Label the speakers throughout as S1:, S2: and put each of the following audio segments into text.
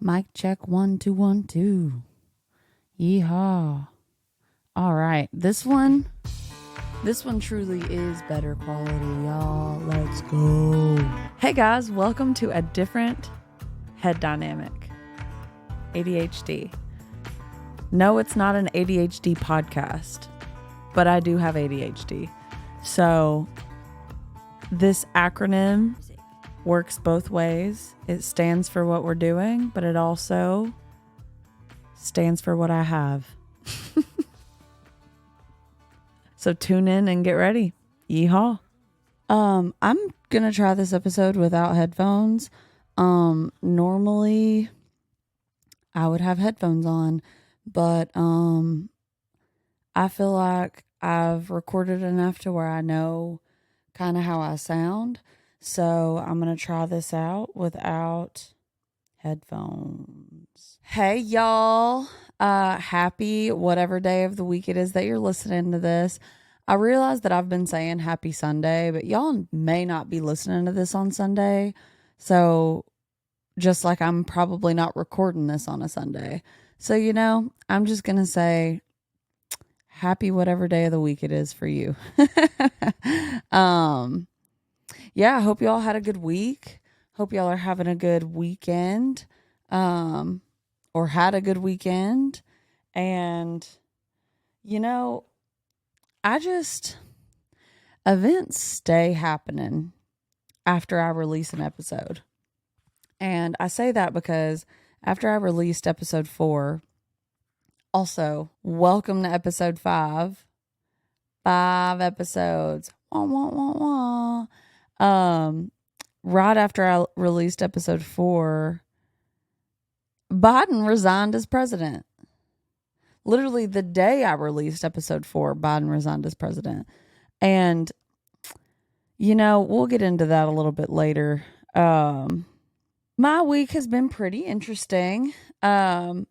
S1: Mic check 1 2 1 2. Yeehaw. All right, this one truly is better quality, y'all. Let's go. Hey guys, welcome to a different head dynamic. ADHD. No, it's not an ADHD podcast, but I do have ADHD. So this acronym works both ways. It stands for what we're doing, but it also stands for what I have. So tune in and get ready. Yeehaw. I'm going to try this episode without headphones. Normally I would have headphones on, but I feel like I've recorded enough to where I know kind of how I sound. So I'm going to try this out without headphones. Hey, y'all. Happy whatever day of the week it is that you're listening to this. I realize that I've been saying happy Sunday, but y'all may not be listening to this on Sunday. So just like I'm probably not recording this on a Sunday. So, I'm just going to say happy whatever day of the week it is for you. Yeah, I hope y'all had a good week. Hope y'all are having a good weekend, or had a good weekend. And, events stay happening after I release an episode. And I say that because after I released episode 4, also, welcome to episode 5. 5 episodes. Wah, wah, wah, wah. Right after I released episode 4, Biden resigned as president. Literally the day I released episode 4, Biden resigned as president. And, we'll get into that a little bit later. My week has been pretty interesting. I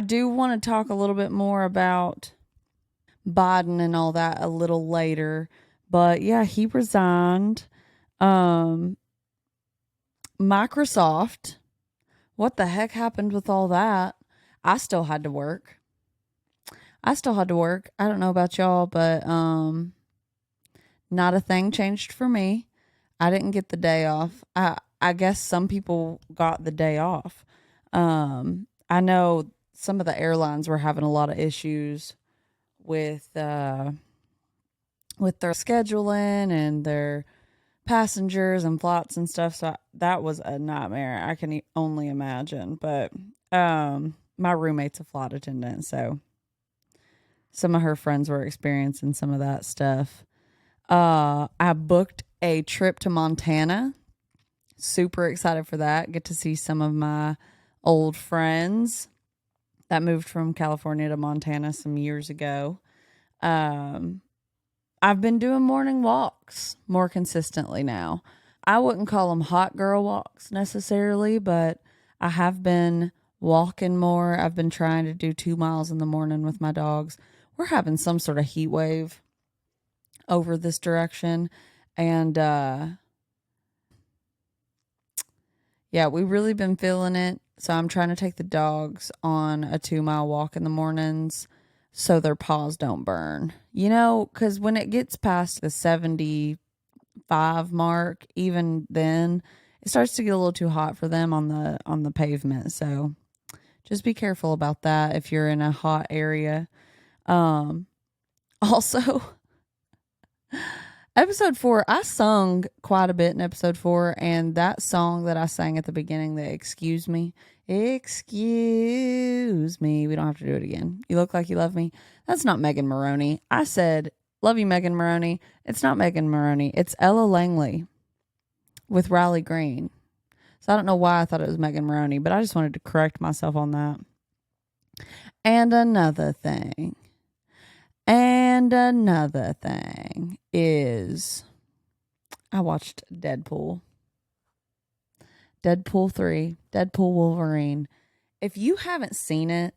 S1: do want to talk a little bit more about Biden and all that a little later. But yeah, he resigned. Microsoft, what the heck happened with all that? I still had to work. I don't know about y'all, but not a thing changed for me. I didn't get the day off. I guess some people got the day off. I know some of the airlines were having a lot of issues with their scheduling and their passengers and flights and stuff. So that was a nightmare. I can only imagine. But my roommate's a flight attendant, so some of her friends were experiencing some of that stuff. I booked a trip to Montana. Super excited for that. Get to see some of my old friends that moved from California to Montana some years ago. I've been doing morning walks more consistently now. I wouldn't call them hot girl walks necessarily, but I have been walking more. I've been trying to do 2 miles in the morning with my dogs. We're having some sort of heat wave over this direction. And, yeah, we've really been feeling it. So I'm trying to take the dogs on a 2-mile walk in the mornings so their paws don't burn. Because when it gets past the 75 mark, even then, it starts to get a little too hot for them on the pavement. So just be careful about that if you're in a hot area. Also, episode 4, I sung quite a bit in episode 4, and that song that I sang at the beginning, the excuse me, we don't have to do it again. You look like you love me. That's not Megan Maroney. I said, love you, Megan Maroney. It's not Megan Maroney. It's Ella Langley with Riley Green. So I don't know why I thought it was Megan Maroney, but I just wanted to correct myself on that. And another thing is I watched Deadpool 3, Deadpool Wolverine. If you haven't seen it,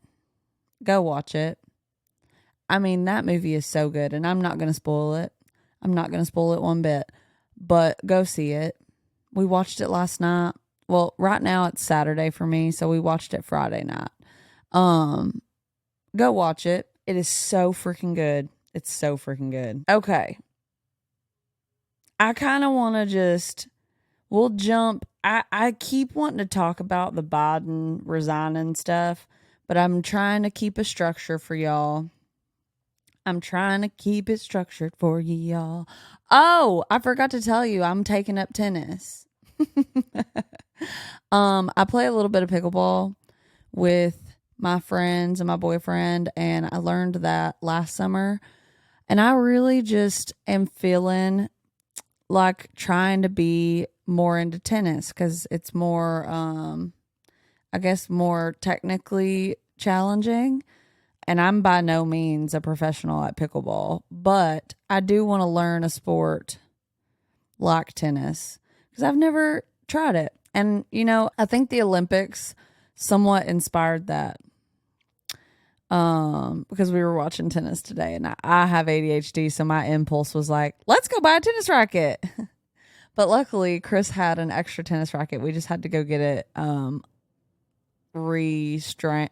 S1: go watch it. I mean, that movie is so good, and I'm not going to spoil it. I'm not going to spoil it one bit, but go see it. We watched it last night. Well, right now it's Saturday for me, so we watched it Friday night. Go watch it. It is so freaking good. It's so freaking good. Okay. I kind of want to we'll jump. I keep wanting to talk about the Biden resigning stuff, but I'm trying to keep a structure for y'all. I'm trying to keep it structured for y'all. Oh, I forgot to tell you, I'm taking up tennis. I play a little bit of pickleball with my friends and my boyfriend, and I learned that last summer. And I really just am feeling like trying to be more into tennis because it's more, I guess, more technically challenging. And I'm by no means a professional at pickleball, but I do want to learn a sport like tennis because I've never tried it. And, I think the Olympics somewhat inspired that. Because we were watching tennis today and I have ADHD, so my impulse was like, let's go buy a tennis racket. But luckily Chris had an extra tennis racket. We just had to go get it restrung.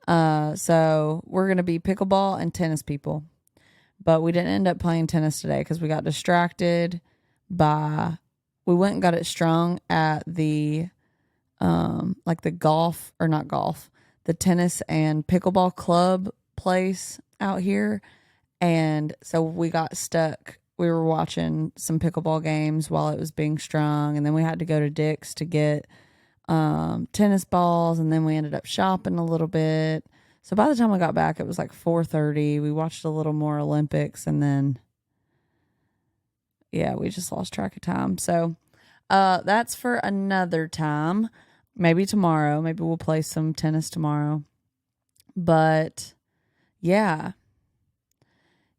S1: So we're gonna be pickleball and tennis people. But we didn't end up playing tennis today because we got distracted by we went and got it strung at the like the golf or not golf, the tennis and pickleball club place out here. And so we got stuck. We were watching some pickleball games while it was being strung. And then we had to go to Dick's to get tennis balls. And then we ended up shopping a little bit. So by the time we got back, it was like 4:30. We watched a little more Olympics. And then, yeah, we just lost track of time. So that's for another time. Maybe tomorrow. Maybe we'll play some tennis tomorrow. But yeah.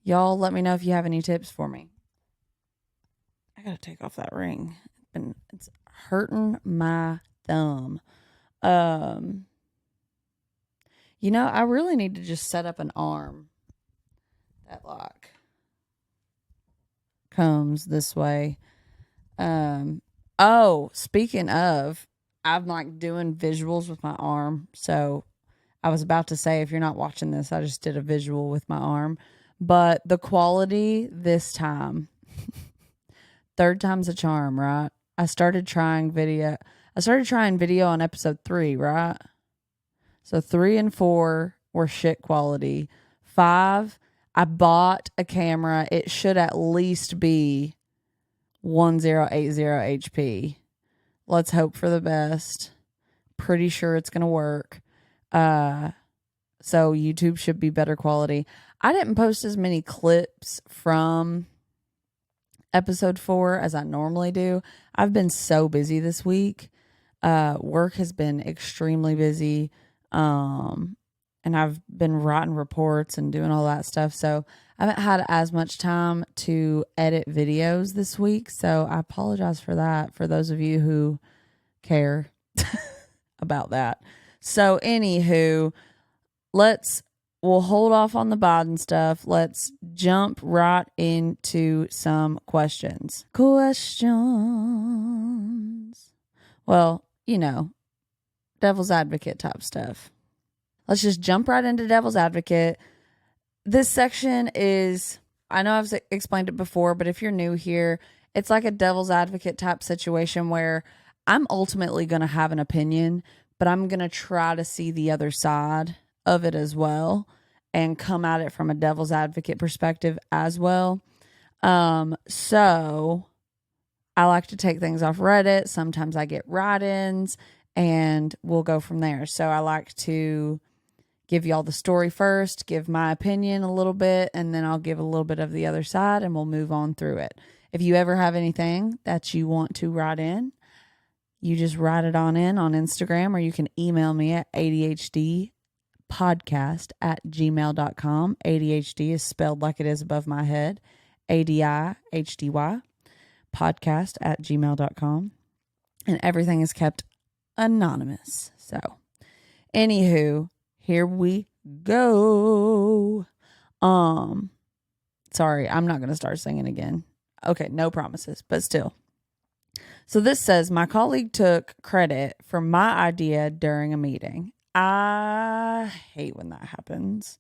S1: Y'all let me know if you have any tips for me. I gotta take off that ring. It's hurting my thumb. I really need to just set up an arm that comes this way. Speaking of, I'm doing visuals with my arm. So I was about to say, if you're not watching this, I just did a visual with my arm. But the quality this time, third time's a charm, right? I started trying video on episode 3, right? So 3 and 4 were shit quality. 5, I bought a camera. It should at least be 1080 HP. Let's hope for the best. Pretty sure it's going to work. So YouTube should be better quality. I didn't post as many clips from episode 4 as I normally do. I've been so busy this week. Work has been extremely busy. And I've been writing reports and doing all that stuff. So I haven't had as much time to edit videos this week. So I apologize for that for those of you who care about that. So anywho, we'll hold off on the Biden stuff. Let's jump right into some questions. Well, devil's advocate type stuff. Let's just jump right into devil's advocate. This section is, I know I've explained it before, but if you're new here, it's like a devil's advocate type situation where I'm ultimately going to have an opinion, but I'm going to try to see the other side of it as well and come at it from a devil's advocate perspective as well. So I like to take things off Reddit. Sometimes I get write-ins and we'll go from there. So I like to give y'all the story first, give my opinion a little bit, and then I'll give a little bit of the other side and we'll move on through it. If you ever have anything that you want to write in, you just write it on in on Instagram, or you can email me at ADiHDpodcast@gmail.com. ADHD is spelled like it is above my head. ADiHDy podcast@gmail.com. And everything is kept anonymous. So, anywho, here we go. Sorry, I'm not going to start singing again. Okay, no promises, but still. So this says, my colleague took credit for my idea during a meeting. I hate when that happens.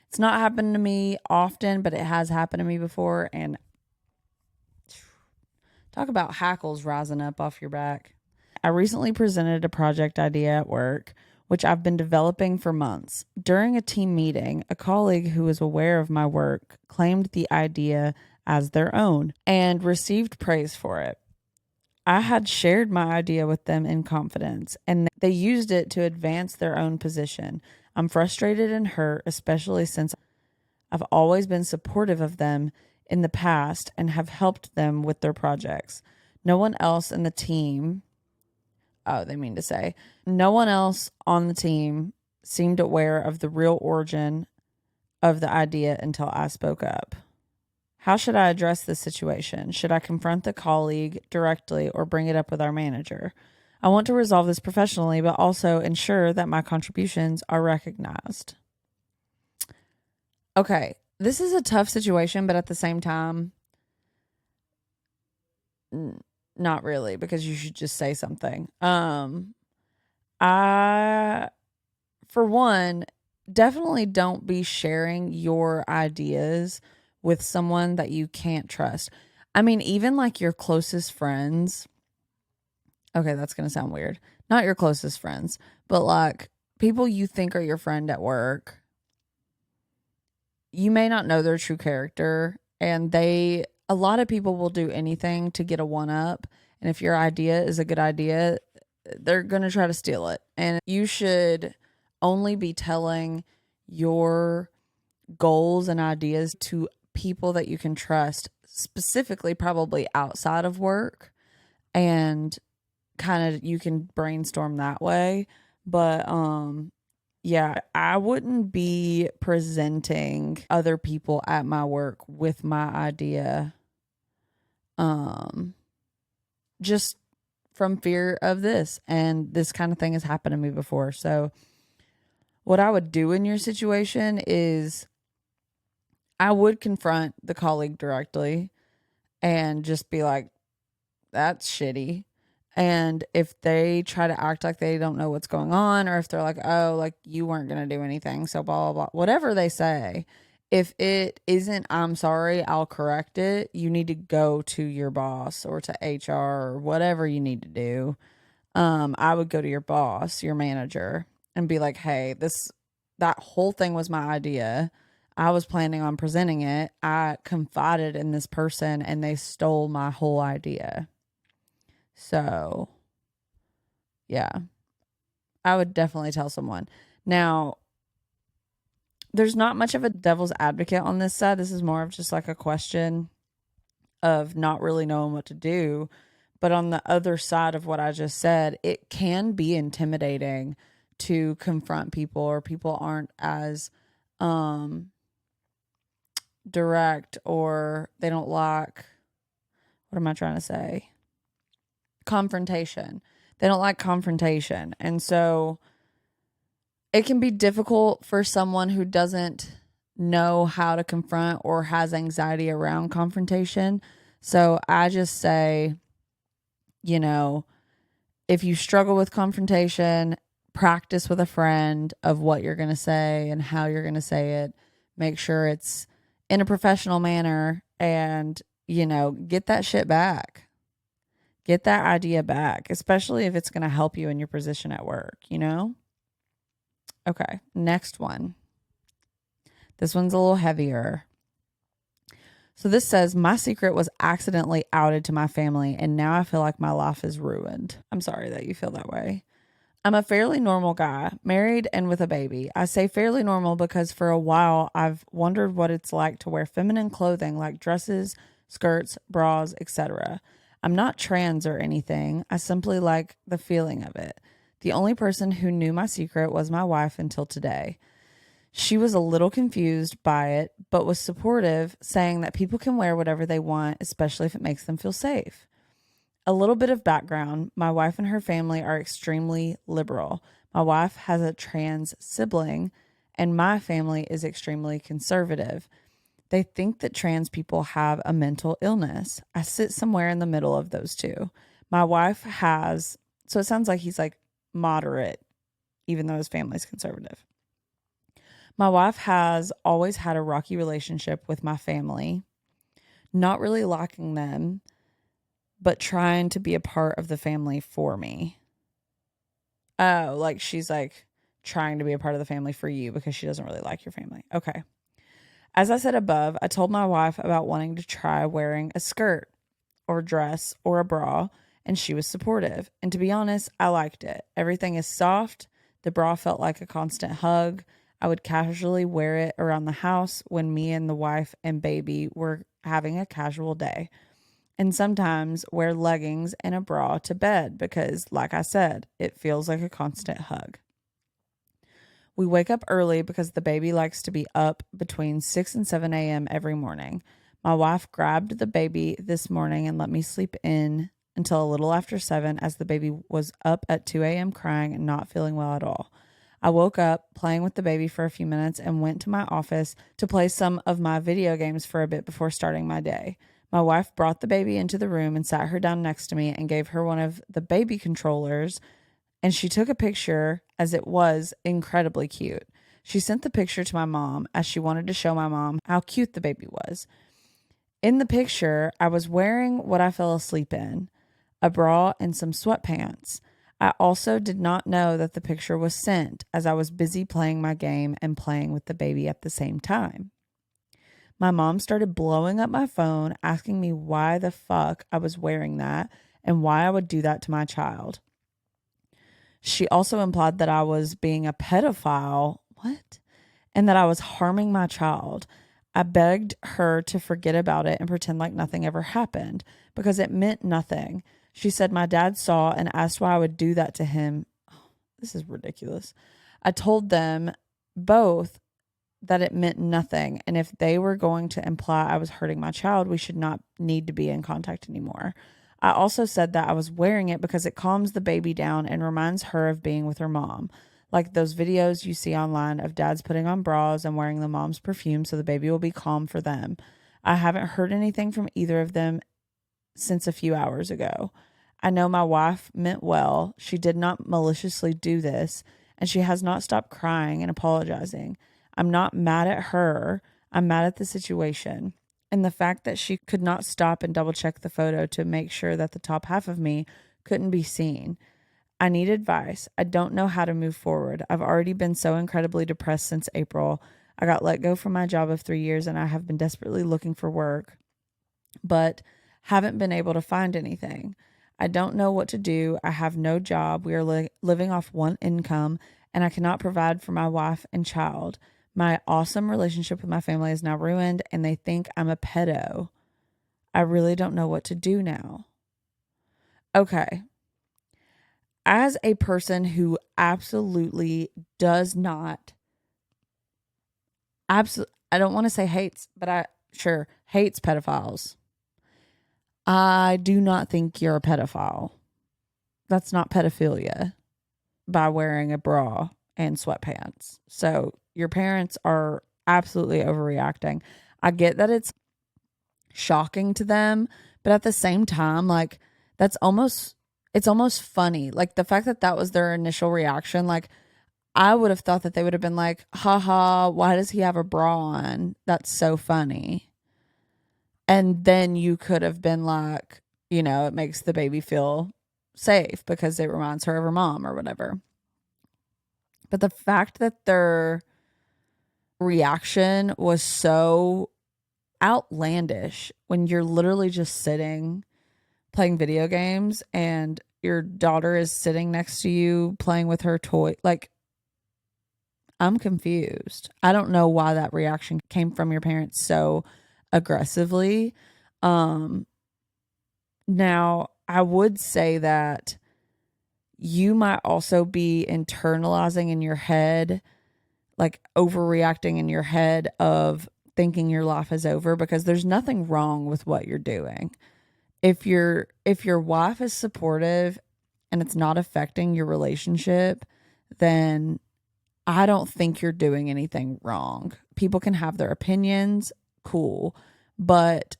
S1: It's not happened to me often, but it has happened to me before. And talk about hackles rising up off your back. I recently presented a project idea at work, which I've been developing for months. During a team meeting, a colleague who was aware of my work claimed the idea as their own and received praise for it. I had shared my idea with them in confidence, and they used it to advance their own position. I'm frustrated and hurt, especially since I've always been supportive of them in the past and have helped them with their projects. No one else in the team, no one else on the team seemed aware of the real origin of the idea until I spoke up. How should I address this situation? Should I confront the colleague directly or bring it up with our manager? I want to resolve this professionally, but also ensure that my contributions are recognized. Okay, this is a tough situation, but at the same time, not really, because you should just say something. I, for one, definitely don't be sharing your ideas with someone that you can't trust. I mean, even like your closest friends. Okay, that's going to sound weird. Not your closest friends, but like people you think are your friend at work. You may not know their true character, and a lot of people will do anything to get a one up. And if your idea is a good idea, they're going to try to steal it. And you should only be telling your goals and ideas to people that you can trust, specifically probably outside of work, and kind of you can brainstorm that way. But yeah, I wouldn't be presenting other people at my work with my idea just from fear of this, and this kind of thing has happened to me before. So what I would do in your situation is I would confront the colleague directly and just be like, that's shitty. And if they try to act like they don't know what's going on, or if they're like, oh, like you weren't going to do anything, so blah, blah, blah, whatever they say, if it isn't, I'm sorry, I'll correct it, you need to go to your boss or to HR or whatever you need to do. I would go to your boss, your manager, and be like, hey, that whole thing was my idea. I was planning on presenting it. I confided in this person and they stole my whole idea. So, yeah, I would definitely tell someone. Now, there's not much of a devil's advocate on this side. This is more of just like a question of not really knowing what to do. But on the other side of what I just said, it can be intimidating to confront people, or people aren't as direct, or they don't like, what am I trying to say? Confrontation. They don't like confrontation. And so it can be difficult for someone who doesn't know how to confront or has anxiety around confrontation. So I just say, you know, if you struggle with confrontation, practice with a friend of what you're going to say and how you're going to say it. Make sure it's in a professional manner, and, you know, get that shit back. Get that idea back, especially if it's going to help you in your position at work, you know? Okay, next one. This one's a little heavier. So this says, my secret was accidentally outed to my family, and now I feel like my life is ruined. I'm sorry that you feel that way. I'm a fairly normal guy, married and with a baby. I say fairly normal because for a while I've wondered what it's like to wear feminine clothing like dresses, skirts, bras, etc. I'm not trans or anything. I simply like the feeling of it. The only person who knew my secret was my wife until today. She was a little confused by it, but was supportive, saying that people can wear whatever they want, especially if it makes them feel safe. A little bit of background. My wife and her family are extremely liberal. My wife has a trans sibling, and my family is extremely conservative. They think that trans people have a mental illness. I sit somewhere in the middle of those two. My wife has, so it sounds like he's like moderate, even though his family's conservative. My wife has always had a rocky relationship with my family, not really liking them, but trying to be a part of the family for me. Oh, like she's like trying to be a part of the family for you because she doesn't really like your family. Okay. As I said above, I told my wife about wanting to try wearing a skirt or dress or a bra, and she was supportive. And to be honest, I liked it. Everything is soft. The bra felt like a constant hug. I would casually wear it around the house when me and the wife and baby were having a casual day. And sometimes wear leggings and a bra to bed because, like I said, it feels like a constant hug. We wake up early because the baby likes to be up between 6 and 7 a.m. every morning. My wife grabbed the baby this morning and let me sleep in until a little after 7 as the baby was up at 2 a.m. crying and not feeling well at all. I woke up playing with the baby for a few minutes and went to my office to play some of my video games for a bit before starting my day. My wife brought the baby into the room and sat her down next to me and gave her one of the baby controllers, and she took a picture as it was incredibly cute. She sent the picture to my mom as she wanted to show my mom how cute the baby was. In the picture, I was wearing what I fell asleep in, a bra and some sweatpants. I also did not know that the picture was sent as I was busy playing my game and playing with the baby at the same time. My mom started blowing up my phone, asking me why the fuck I was wearing that and why I would do that to my child. She also implied that I was being a pedophile. What? And that I was harming my child. I begged her to forget about it and pretend like nothing ever happened because it meant nothing. She said my dad saw and asked why I would do that to him. This is ridiculous. I told them both that it meant nothing, and if they were going to imply I was hurting my child, we should not need to be in contact anymore. I also said that I was wearing it because it calms the baby down and reminds her of being with her mom. Like those videos you see online of dads putting on bras and wearing the mom's perfume so the baby will be calm for them. I haven't heard anything from either of them since a few hours ago. I know my wife meant well. She did not maliciously do this, and she has not stopped crying and apologizing. I'm not mad at her. I'm mad at the situation. And the fact that she could not stop and double check the photo to make sure that the top half of me couldn't be seen. I need advice. I don't know how to move forward. I've already been so incredibly depressed since April. I got let go from my job of 3 years and I have been desperately looking for work, but haven't been able to find anything. I don't know what to do. I have no job. We are living off one income and I cannot provide for my wife and child. My awesome relationship with my family is now ruined and they think I'm a pedo. I really don't know what to do now. Okay. As a person who absolutely does not, I don't want to say hates, but hates pedophiles. I do not think you're a pedophile. That's not pedophilia by wearing a bra and sweatpants. So your parents are absolutely overreacting. I get that it's shocking to them, but at the same time, like it's almost funny. Like the fact that that was their initial reaction, like I would have thought that they would have been like, haha, why does he have a bra on? That's so funny. And then you could have been like, it makes the baby feel safe because it reminds her of her mom or whatever. But the fact that their reaction was so outlandish when you're literally just sitting playing video games and your daughter is sitting next to you playing with her toy, like, I'm confused. I don't know why that reaction came from your parents so aggressively. Now, I would say that you might also be internalizing in your head, like overreacting in your head of thinking your life is over because there's nothing wrong with what you're doing. If your wife is supportive and it's not affecting your relationship, then I don't think you're doing anything wrong. People can have their opinions, cool, but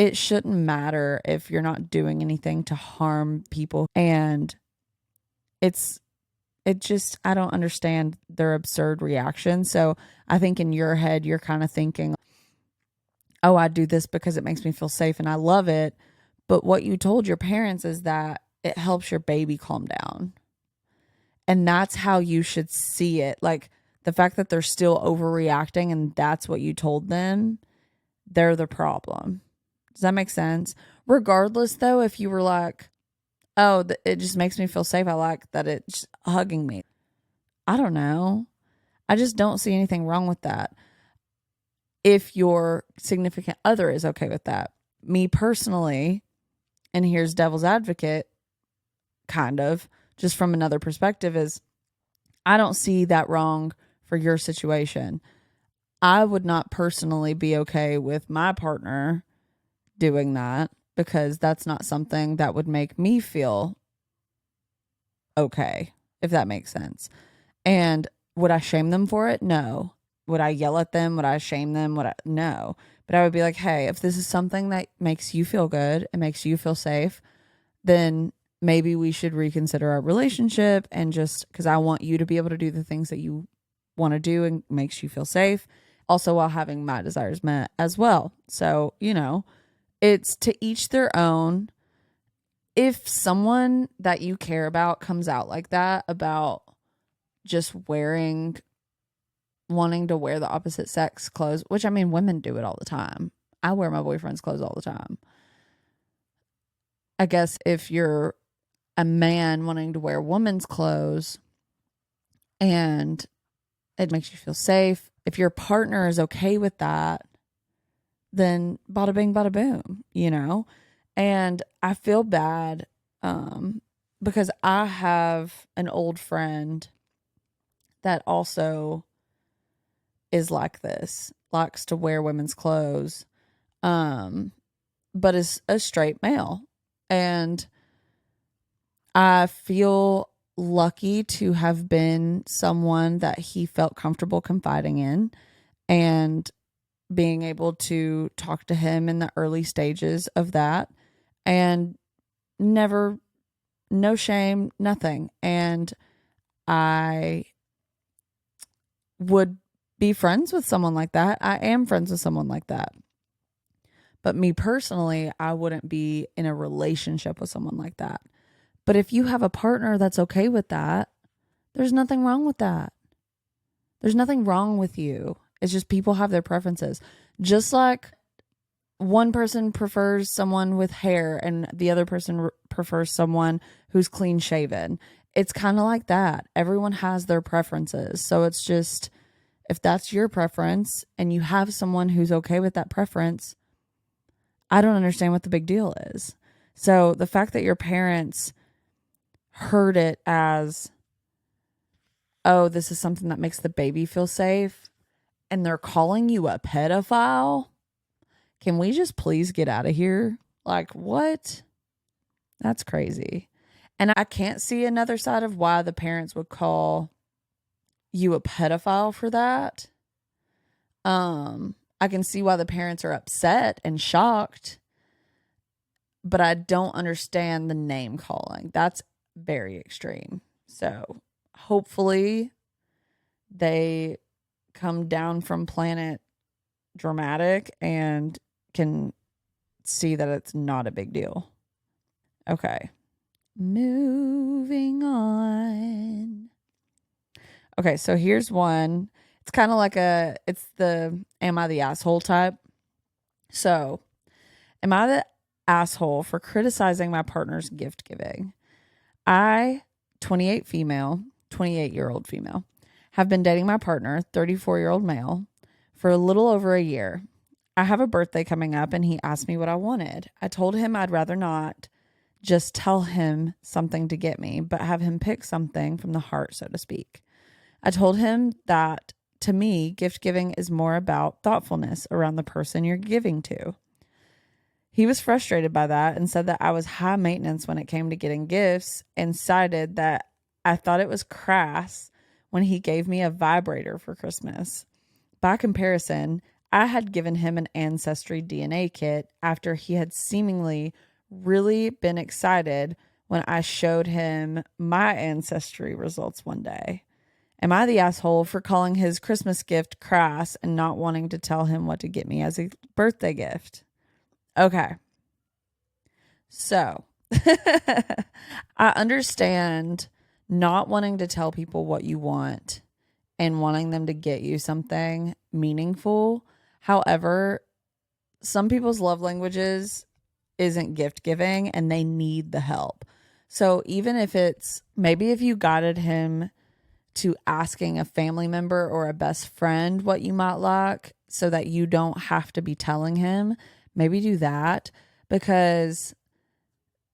S1: it shouldn't matter if you're not doing anything to harm people. And I don't understand their absurd reaction. So I think in your head, you're kind of thinking, oh, I do this because it makes me feel safe and I love it. But what you told your parents is that it helps your baby calm down. And that's how you should see it. Like the fact that they're still overreacting and that's what you told them, they're the problem. Does that make sense? Regardless, though, if you were like, oh, it just makes me feel safe. I like that it's hugging me. I don't know. I just don't see anything wrong with that. If your significant other is okay with that. Me personally, and here's devil's advocate, kind of, just from another perspective, is I don't see that wrong for your situation. I would not personally be okay with my partner doing that because that's not something that would make me feel okay, if that makes sense. And would I shame them for it? No. Would I yell at them? Would I shame them? No. But I would be like, hey, if this is something that makes you feel good and makes you feel safe, then maybe we should reconsider our relationship, and just because I want you to be able to do the things that you want to do and makes you feel safe, also while having my desires met as well. So, it's to each their own. If someone that you care about comes out like that about just wanting to wear the opposite sex clothes, which I mean, women do it all the time. I wear my boyfriend's clothes all the time. I guess if you're a man wanting to wear woman's clothes and it makes you feel safe, if your partner is okay with that, then bada bing, bada boom, And I feel bad because I have an old friend that also is like this, likes to wear women's clothes, but is a straight male. And I feel lucky to have been someone that he felt comfortable confiding in and being able to talk to him in the early stages of that, and never, no shame, nothing. And I would be friends with someone like that. I am friends with someone like that. But me personally, I wouldn't be in a relationship with someone like that. But if you have a partner that's okay with that, there's nothing wrong with that. There's nothing wrong with you. It's just people have their preferences. Just like one person prefers someone with hair and the other person prefers someone who's clean shaven. It's kind of like that. Everyone has their preferences. So it's just, if that's your preference and you have someone who's okay with that preference, I don't understand what the big deal is. So the fact that your parents heard it as, oh, this is something that makes the baby feel safe, and they're calling you a pedophile, can we just please get out of here? Like, what? That's crazy. And I can't see another side of why the parents would call you a pedophile for that. I can see why the parents are upset and shocked, but I don't understand the name calling. That's very extreme. So hopefully they come down from planet dramatic and can see that it's not a big deal. Okay. Moving on. Okay, so here's one. It's kind of like it's the am I the asshole type. So, am I the asshole for criticizing my partner's gift giving? I, 28-year-old female, have been dating my partner, 34-year-old male, for a little over a year. I have a birthday coming up and he asked me what I wanted. I told him I'd rather not just tell him something to get me, but have him pick something from the heart, so to speak. I told him that to me, gift giving is more about thoughtfulness around the person you're giving to. He was frustrated by that and said that I was high maintenance when it came to getting gifts, and cited that I thought it was crass when he gave me a vibrator for Christmas. By comparison, I had given him an ancestry DNA kit after he had seemingly really been excited when I showed him my ancestry results one day. Am I the asshole for calling his Christmas gift crass and not wanting to tell him what to get me as a birthday gift? Okay. So, I understand not wanting to tell people what you want and wanting them to get you something meaningful. However, some people's love languages isn't gift giving and they need the help. So even if it's maybe if you guided him to asking a family member or a best friend what you might like so that you don't have to be telling him, maybe do that, because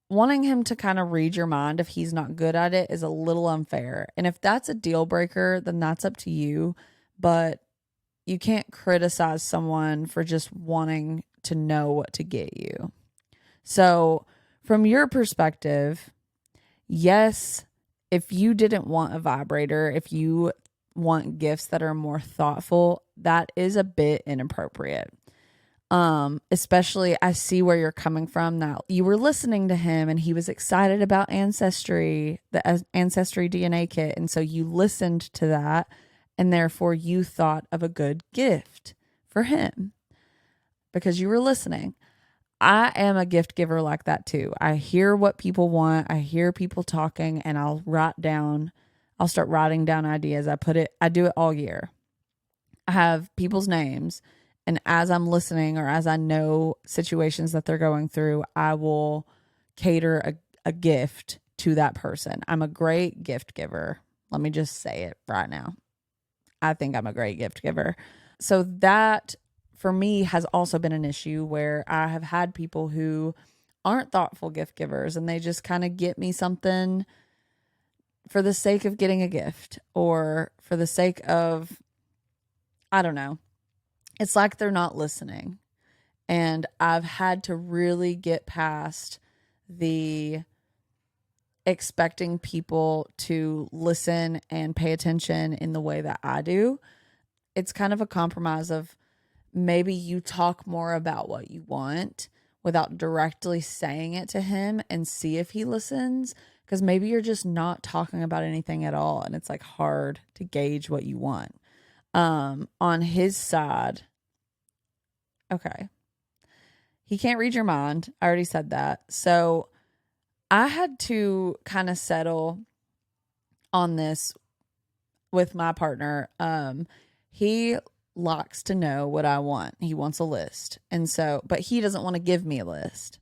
S1: wanting him to kind of read your mind if he's not good at it is a little unfair. And if that's a deal breaker, then that's up to you. But you can't criticize someone for just wanting to know what to get you. So from your perspective, yes, if you didn't want a vibrator, if you want gifts that are more thoughtful, that is a bit inappropriate. Especially I see where you're coming from, that you were listening to him and he was excited about ancestry, the ancestry DNA kit. And so you listened to that and therefore you thought of a good gift for him because you were listening. I am a gift giver like that too. I hear what people want. I hear people talking and I'll start writing down ideas. I do it all year. I have people's names. And as I'm listening or as I know situations that they're going through, I will cater a gift to that person. I'm a great gift giver. Let me just say it right now. I think I'm a great gift giver. So that for me has also been an issue where I have had people who aren't thoughtful gift givers and they just kind of get me something for the sake of getting a gift or for the sake of, I don't know. It's like they're not listening. And I've had to really get past the expecting people to listen and pay attention in the way that I do. It's kind of a compromise of maybe you talk more about what you want without directly saying it to him and see if he listens. Because maybe you're just not talking about anything at all. And it's like hard to gauge what you want. On his side, okay, he can't read your mind. I already said that. So I had to kind of settle on this with my partner. He likes to know what I want. He wants a list. And so, but he doesn't want to give me a list.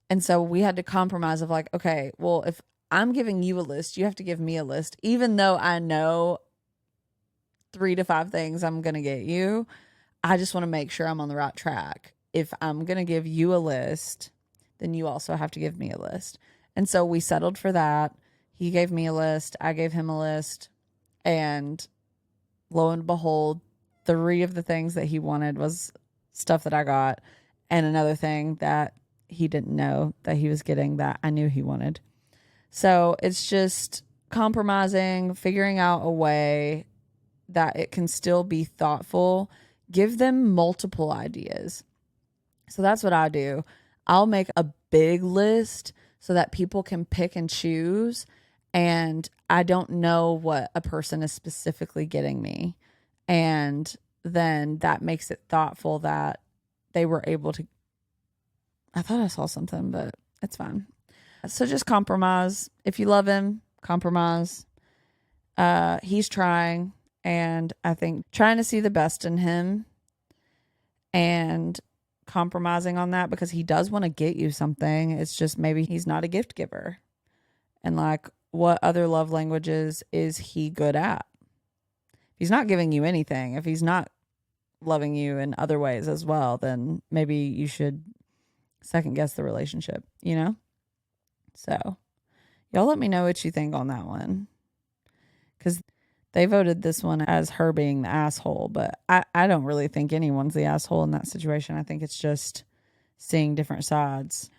S1: And so we had to compromise of like, okay, well, if I'm giving you a list, you have to give me a list, even though I know 3 to 5 things I'm going to get you. I just want to make sure I'm on the right track. If I'm going to give you a list, then you also have to give me a list. And so we settled for that. He gave me a list. I gave him a list. And lo and behold, 3 of the things that he wanted was stuff that I got. And another thing that he didn't know that he was getting that I knew he wanted. So it's just compromising, figuring out a way that it can still be thoughtful. Give them multiple ideas. So that's what I do. I'll make a big list so that people can pick and choose. And I don't know what a person is specifically getting me. And then that makes it thoughtful that they were able to. I thought I saw something, but it's fine. So just compromise. If you love him, compromise. He's trying. And I think trying to see the best in him and compromising on that because he does want to get you something. It's just maybe he's not a gift giver. And like, what other love languages is he good at? If he's not giving you anything, if he's not loving you in other ways as well, then maybe you should second guess the relationship, you know? So y'all let me know what you think on that one. Because they voted this one as her being the asshole, but I don't really think anyone's the asshole in that situation. I think it's just seeing different sides.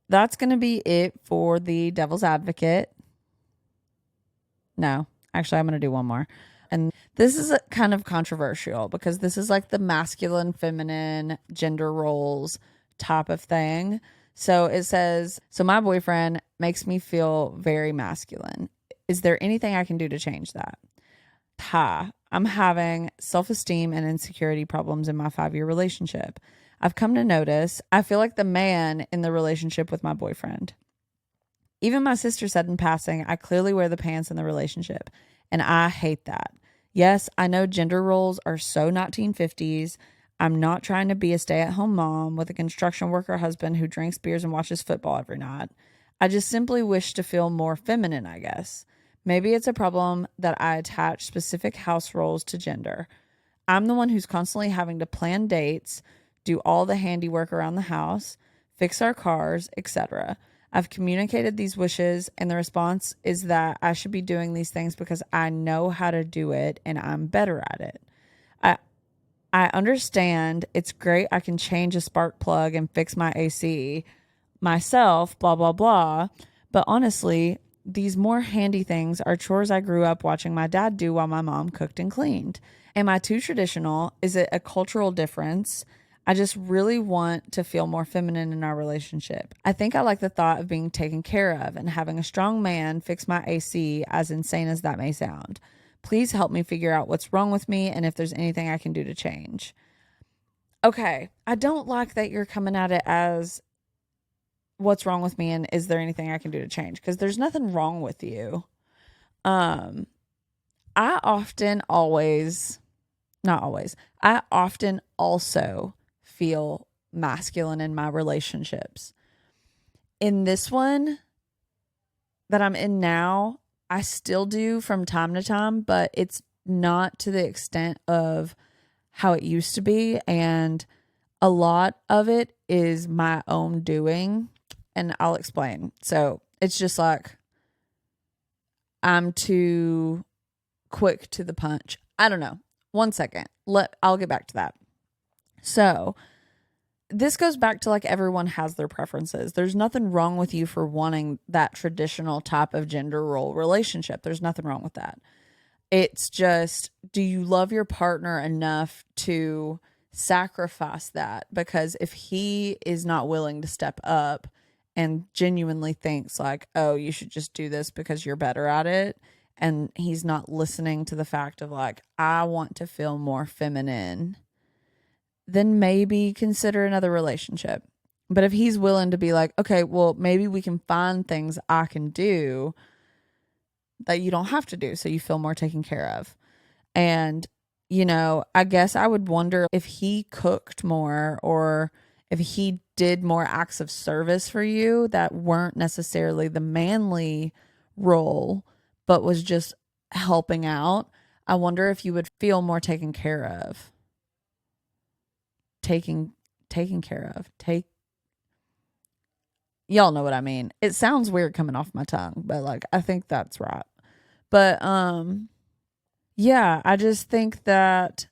S1: That's going to be it for the devil's advocate. No, actually, I'm going to do one more. And This is kind of controversial because this is like the masculine, feminine, gender roles type of thing. So it says, so my boyfriend makes me feel very masculine. Is there anything I can do to change that? Hi, I'm having self-esteem and insecurity problems in my 5-year relationship. I've come to notice I feel like the man in the relationship with my boyfriend. Even my sister said in passing, I clearly wear the pants in the relationship, and I hate that. Yes, I know gender roles are so 1950s. I'm not trying to be a stay-at-home mom with a construction worker husband who drinks beers and watches football every night. I just simply wish to feel more feminine, I guess. Maybe it's a problem that I attach specific house roles to gender. I'm the one who's constantly having to plan dates, do all the handiwork around the house, fix our cars, etc. I've communicated these wishes, and the response is that I should be doing these things because I know how to do it and I'm better at it. I understand it's great I can change a spark plug and fix my AC myself, blah, blah, blah. But honestly, these more handy things are chores I grew up watching my dad do while my mom cooked and cleaned. Am I too traditional? Is it a cultural difference? I just really want to feel more feminine in our relationship. I think I like the thought of being taken care of and having a strong man fix my AC, as insane as that may sound. Please help me figure out what's wrong with me and if there's anything I can do to change. Okay, I don't like that you're coming at it as what's wrong with me and is there anything I can do to change? Because there's nothing wrong with you. I often also feel masculine in my relationships. In this one that I'm in now, I still do from time to time, but it's not to the extent of how it used to be. And a lot of it is my own doing. And I'll explain. So it's just like I'm too quick to the punch. I don't know. 1 second. I'll get back to that. So this goes back to like everyone has their preferences. There's nothing wrong with you for wanting that traditional type of gender role relationship. There's nothing wrong with that. It's just, do you love your partner enough to sacrifice that? Because if he is not willing to step up and genuinely thinks like, oh, you should just do this because you're better at it, and he's not listening to the fact of like, I want to feel more feminine, then maybe consider another relationship. But if he's willing to be like, okay, well, maybe we can find things I can do that you don't have to do so you feel more taken care of. And, you know, I guess I would wonder if he cooked more or if he did more acts of service for you that weren't necessarily the manly role, but was just helping out. I wonder if you would feel more taken care of. Taken care of. Y'all know what I mean. It sounds weird coming off my tongue, but like I think that's right. But yeah, I just think that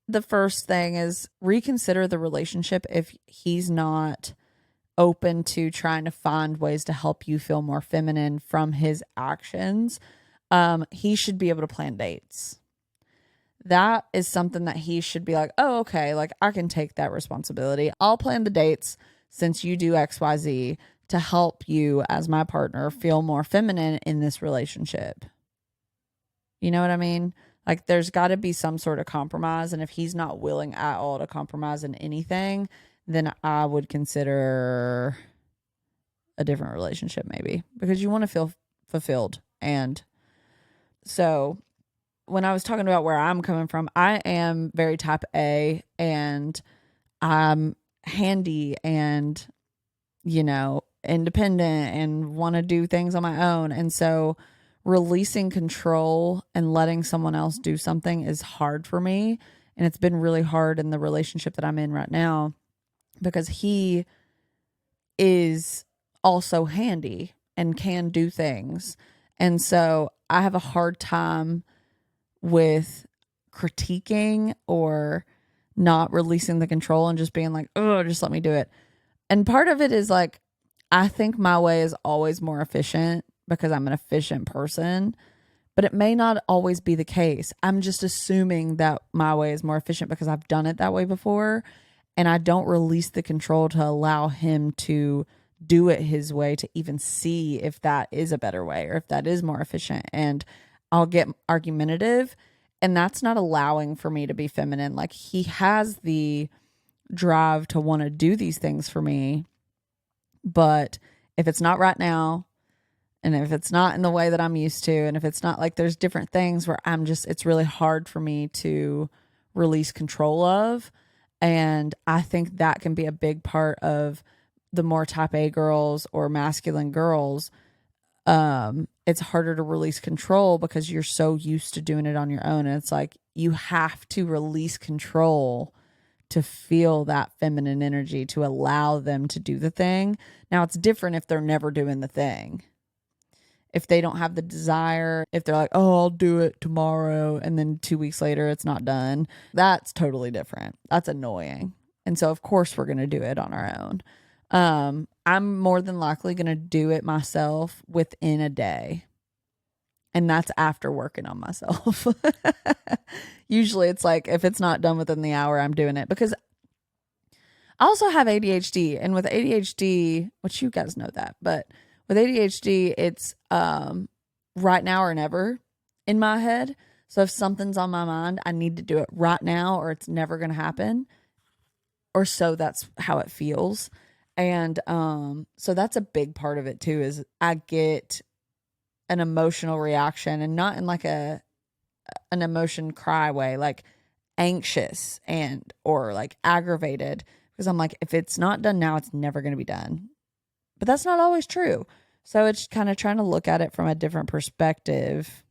S1: the first thing is reconsider the relationship if he's not open to trying to find ways to help you feel more feminine from his actions. He should be able to plan dates. That is something that he should be like, oh, okay, like I can take that responsibility. I'll plan the dates since you do XYZ to help you as my partner feel more feminine in this relationship. You know what I mean? Like there's got to be some sort of compromise. And if he's not willing at all to compromise in anything, then I would consider a different relationship maybe, because you want to feel fulfilled. And so when I was talking about where I'm coming from, I am very type A and I'm handy and, you know, independent and want to do things on my own. And so releasing control and letting someone else do something is hard for me. And it's been really hard in the relationship that I'm in right now because he is also handy and can do things. And so I have a hard time with critiquing or not releasing the control and just being like, oh, just let me do it. And part of it is like, I think my way is always more efficient because I'm an efficient person. But it may not always be the case. I'm just assuming that my way is more efficient because I've done it that way before, and I don't release the control to allow him to do it his way to even see if that is a better way or if that is more efficient. And I'll get argumentative, and that's not allowing for me to be feminine. Like, he has the drive to want to do these things for me, but if it's not right now, and if it's not in the way that I'm used to, and if it's not, like, there's different things where it's really hard for me to release control of. And I think that can be a big part of the more type A girls or masculine girls. It's harder to release control because you're so used to doing it on your own. And it's like, you have to release control to feel that feminine energy, to allow them to do the thing. Now, it's different if they're never doing the thing. If they don't have the desire, if they're like, oh, I'll do it tomorrow, and then 2 weeks later it's not done, that's totally different. That's annoying. And so, of course, we're going to do it on our own. I'm more than likely going to do it myself within a day. And that's after working on myself. Usually it's like, if it's not done within the hour, I'm doing it. Because I also have ADHD. And with ADHD, which you guys know that, but with ADHD, it's right now or never in my head. So if something's on my mind, I need to do it right now or it's never going to happen. Or so that's how it feels. And so that's a big part of it too, is I get an emotional reaction, and not in like an emotion cry way, like anxious and or like aggravated, because I'm like, if it's not done now, it's never going to be done. But that's not always true. So it's kind of trying to look at it from a different perspective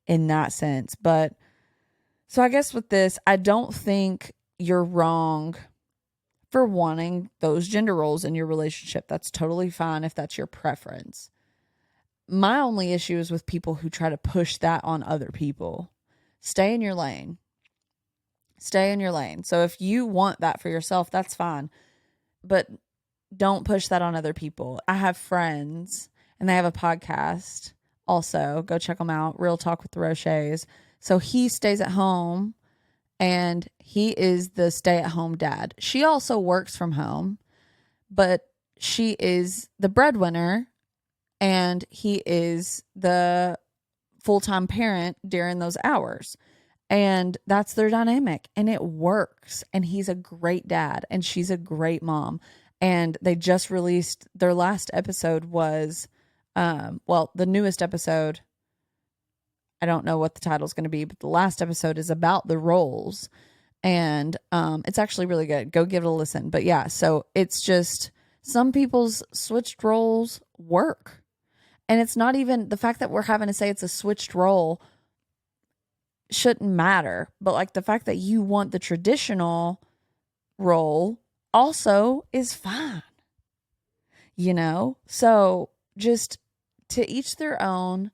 S1: in that sense. But so I guess with this, I don't think you're wrong for wanting those gender roles in your relationship. That's totally fine if that's your preference. My only issue is with people who try to push that on other people. Stay in your lane. Stay in your lane. So if you want that for yourself, that's fine. But don't push that on other people. I have friends, and they have a podcast also. Go check them out. Real Talk with the Rochers. So he stays at home, and he is the stay-at-home dad. She also works from home, but she is the breadwinner, and he is the full-time parent during those hours. And that's their dynamic, and it works. And he's a great dad, and she's a great mom. And they just released their last episode was, the newest episode, I don't know what the title's going to be, but the last episode is about the roles. And it's actually really good. Go give it a listen. But yeah, so it's just some people's switched roles work. And it's not even the fact that we're having to say it's a switched role shouldn't matter. But like the fact that you want the traditional role also is fine. You know? So just to each their own.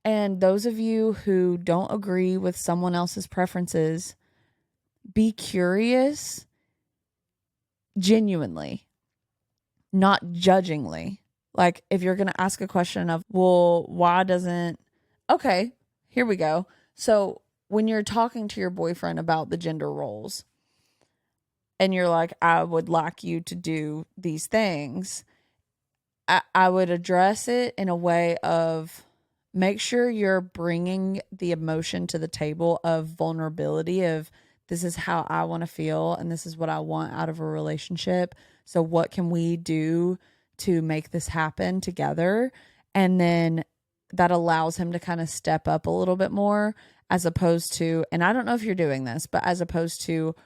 S1: And those of you who don't agree with someone else's preferences, be curious, genuinely, not judgingly. Like, if you're going to ask a question of, well, why doesn't... Okay, here we go. So when you're talking to your boyfriend about the gender roles, and you're like, I would like you to do these things, I would address it in a way of... Make sure you're bringing the emotion to the table of vulnerability, of this is how I want to feel and this is what I want out of a relationship. So what can we do to make this happen together? And then that allows him to kind of step up a little bit more, as opposed to, and I don't know if you're doing this, but as opposed to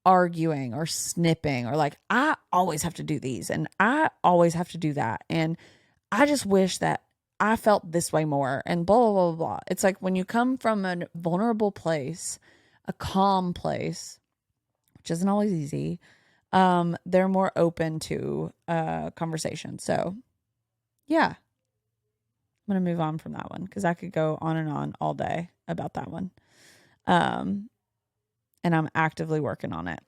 S1: arguing or snipping or like, I always have to do these and I always have to do that. And I just wish that I felt this way more, and blah, blah, blah, blah. It's like when you come from a vulnerable place, a calm place, which isn't always easy, they're more open to conversation. So, yeah, I'm going to move on from that one because I could go on and on all day about that one. And I'm actively working on it.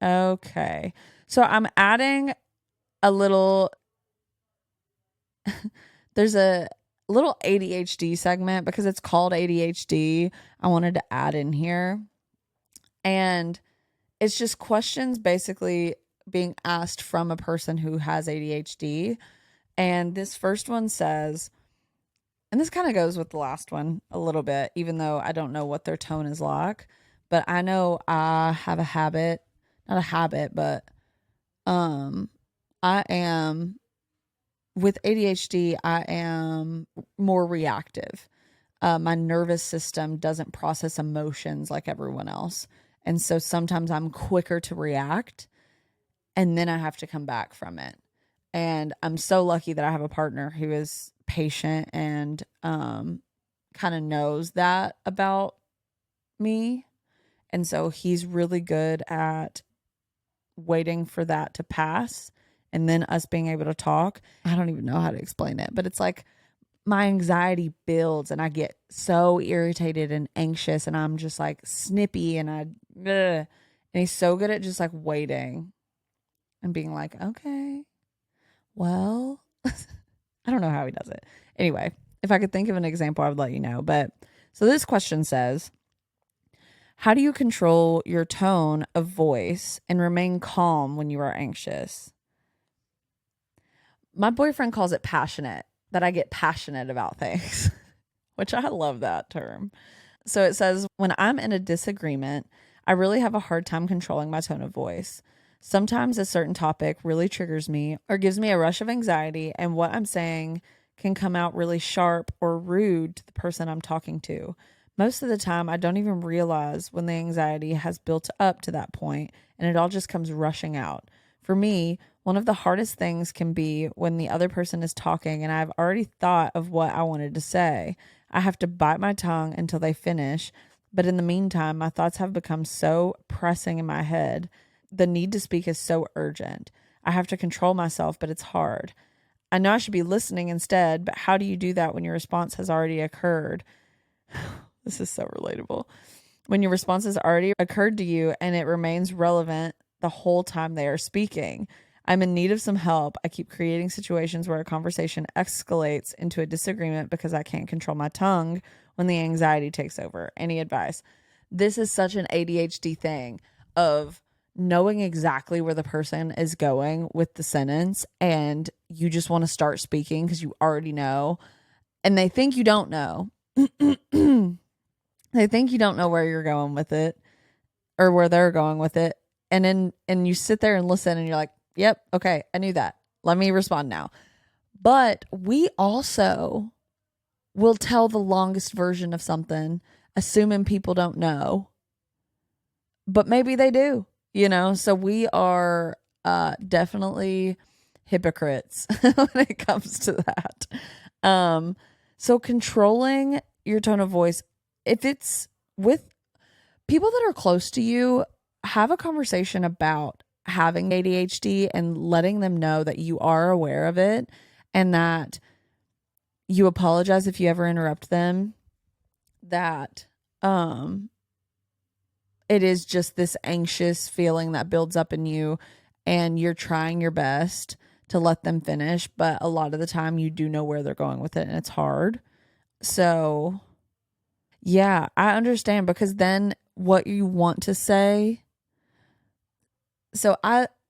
S1: Okay. So I'm adding a little... There's a little ADHD segment, because it's called ADHD, I wanted to add in here. And it's just questions basically being asked from a person who has ADHD. And this first one says, and this kind of goes with the last one a little bit, even though I don't know what their tone is like. But I know I have a habit, not a habit, but I am, with ADHD, I am more reactive. My nervous system doesn't process emotions like everyone else. And so sometimes I'm quicker to react, and then I have to come back from it. And I'm so lucky that I have a partner who is patient and kind of knows that about me. And so he's really good at waiting for that to pass and then us being able to talk. I don't even know how to explain it, but it's like my anxiety builds and I get so irritated and anxious, and I'm just like snippy and and he's so good at just like waiting and being like, okay, well, I don't know how he does it. Anyway, if I could think of an example, I would let you know. But so this question says, how do you control your tone of voice and remain calm when you are anxious? My boyfriend calls it passionate, that I get passionate about things, which I love that term. So it says, when I'm in a disagreement, I really have a hard time controlling my tone of voice. Sometimes a certain topic really triggers me or gives me a rush of anxiety, and what I'm saying can come out really sharp or rude to the person I'm talking to. Most of the time, I don't even realize when the anxiety has built up to that point, and it all just comes rushing out. For me, one of the hardest things can be when the other person is talking and I've already thought of what I wanted to say. I have to bite my tongue until they finish, but in the meantime, my thoughts have become so pressing in my head. The need to speak is so urgent. I have to control myself, but it's hard. I know I should be listening instead, but how do you do that when your response has already occurred? This is so relatable. When your response has already occurred to you and it remains relevant the whole time they are speaking. I'm in need of some help. I keep creating situations where a conversation escalates into a disagreement because I can't control my tongue when the anxiety takes over. Any advice? This is such an ADHD thing of knowing exactly where the person is going with the sentence, and you just want to start speaking because you already know, and they think you don't know. They think you don't know where you're going with it or where they're going with it. And you sit there and listen and you're like, yep, okay, I knew that. Let me respond now. But we also will tell the longest version of something, assuming people don't know. But maybe they do, So we are definitely hypocrites when it comes to that. So controlling your tone of voice, if it's with people that are close to you, have a conversation about having ADHD and letting them know that you are aware of it and that you apologize if you ever interrupt them, that it is just this anxious feeling that builds up in you and you're trying your best to let them finish, but a lot of the time you do know where they're going with it and it's hard. So yeah, I understand, because then what you want to say. So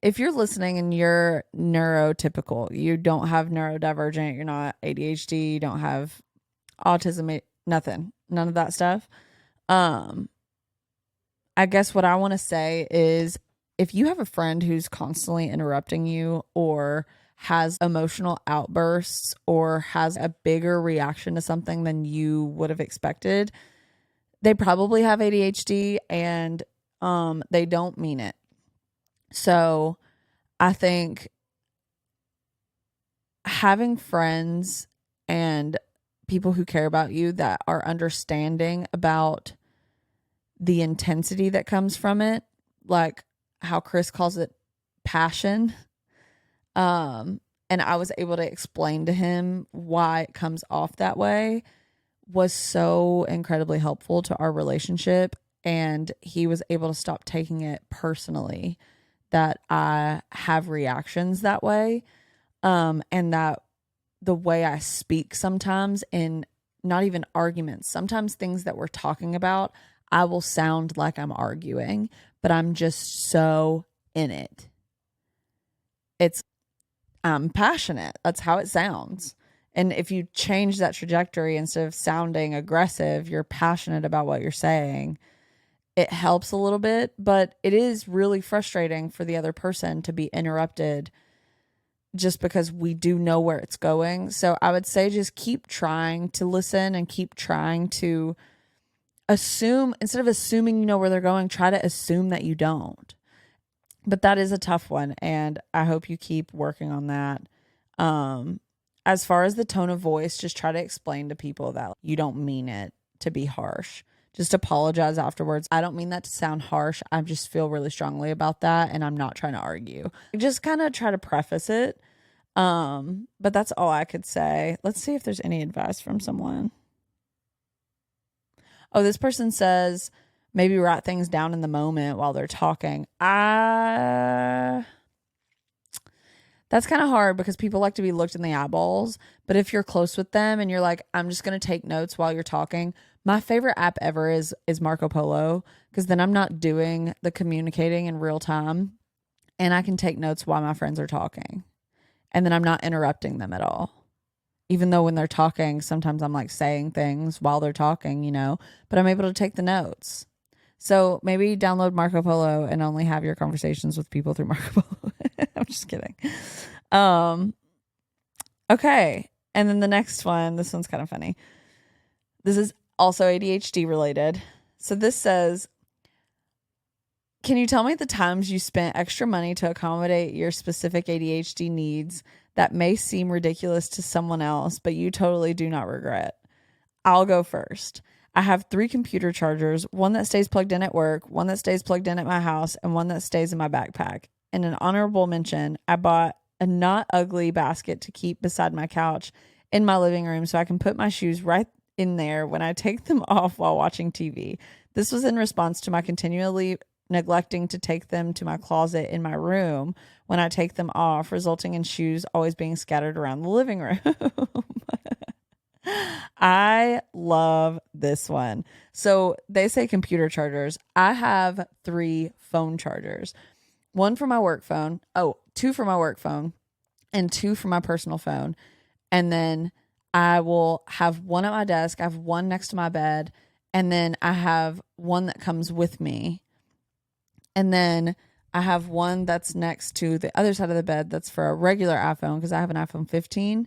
S1: if you're listening and you're neurotypical, you don't have neurodivergent, you're not ADHD, you don't have autism, nothing, none of that stuff. I guess what I want to say is, if you have a friend who's constantly interrupting you or has emotional outbursts or has a bigger reaction to something than you would have expected, they probably have ADHD and they don't mean it. So I think having friends and people who care about you that are understanding about the intensity that comes from it, like how Chris calls it passion. And I was able to explain to him why it comes off that way, was so incredibly helpful to our relationship. And he was able to stop taking it personally that I have reactions that way. And that the way I speak sometimes in not even arguments. Sometimes things that we're talking about, I will sound like I'm arguing, but I'm just so in it. I'm passionate. That's how it sounds. And if you change that trajectory, instead of sounding aggressive, you're passionate about what you're saying, it helps a little bit, but it is really frustrating for the other person to be interrupted just because we do know where it's going. So I would say just keep trying to listen and keep trying to assume, instead of assuming you know where they're going, try to assume that you don't. But that is a tough one, and I hope you keep working on that. As far as the tone of voice, just try to explain to people that you don't mean it to be harsh. Just apologize afterwards. I don't mean that to sound harsh. I just feel really strongly about that, and I'm not trying to argue. Just kind of try to preface it. But that's all I could say. Let's see if there's any advice from someone. Oh, this person says maybe write things down in the moment while they're talking. That's kind of hard because people like to be looked in the eyeballs. But if you're close with them and you're like, I'm just going to take notes while you're talking. My favorite app ever is Marco Polo, because then I'm not doing the communicating in real time and I can take notes while my friends are talking. And then I'm not interrupting them at all. Even though when they're talking, sometimes I'm like saying things while they're talking, you know, but I'm able to take the notes. So maybe download Marco Polo and only have your conversations with people through Marco Polo. I'm just kidding. Okay. And then the next one, this one's kind of funny. This is also ADHD related. So this says, can you tell me the times you spent extra money to accommodate your specific ADHD needs that may seem ridiculous to someone else, but you totally do not regret? I'll go first. I have 3 computer chargers, one that stays plugged in at work, one that stays plugged in at my house, and one that stays in my backpack. In an honorable mention, I bought a not ugly basket to keep beside my couch in my living room so I can put my shoes right in there when I take them off while watching TV. This was in response to my continually neglecting to take them to my closet in my room when I take them off, resulting in shoes always being scattered around the living room. I love this one. So they say computer chargers. I have 3 phone chargers. 1 for my work phone. 2 for my work phone and 2 for my personal phone. And then I will have 1 at my desk. I have 1 next to my bed. And then I have 1 that comes with me. And then I have 1 that's next to the other side of the bed that's for a regular iPhone, because I have an iPhone 15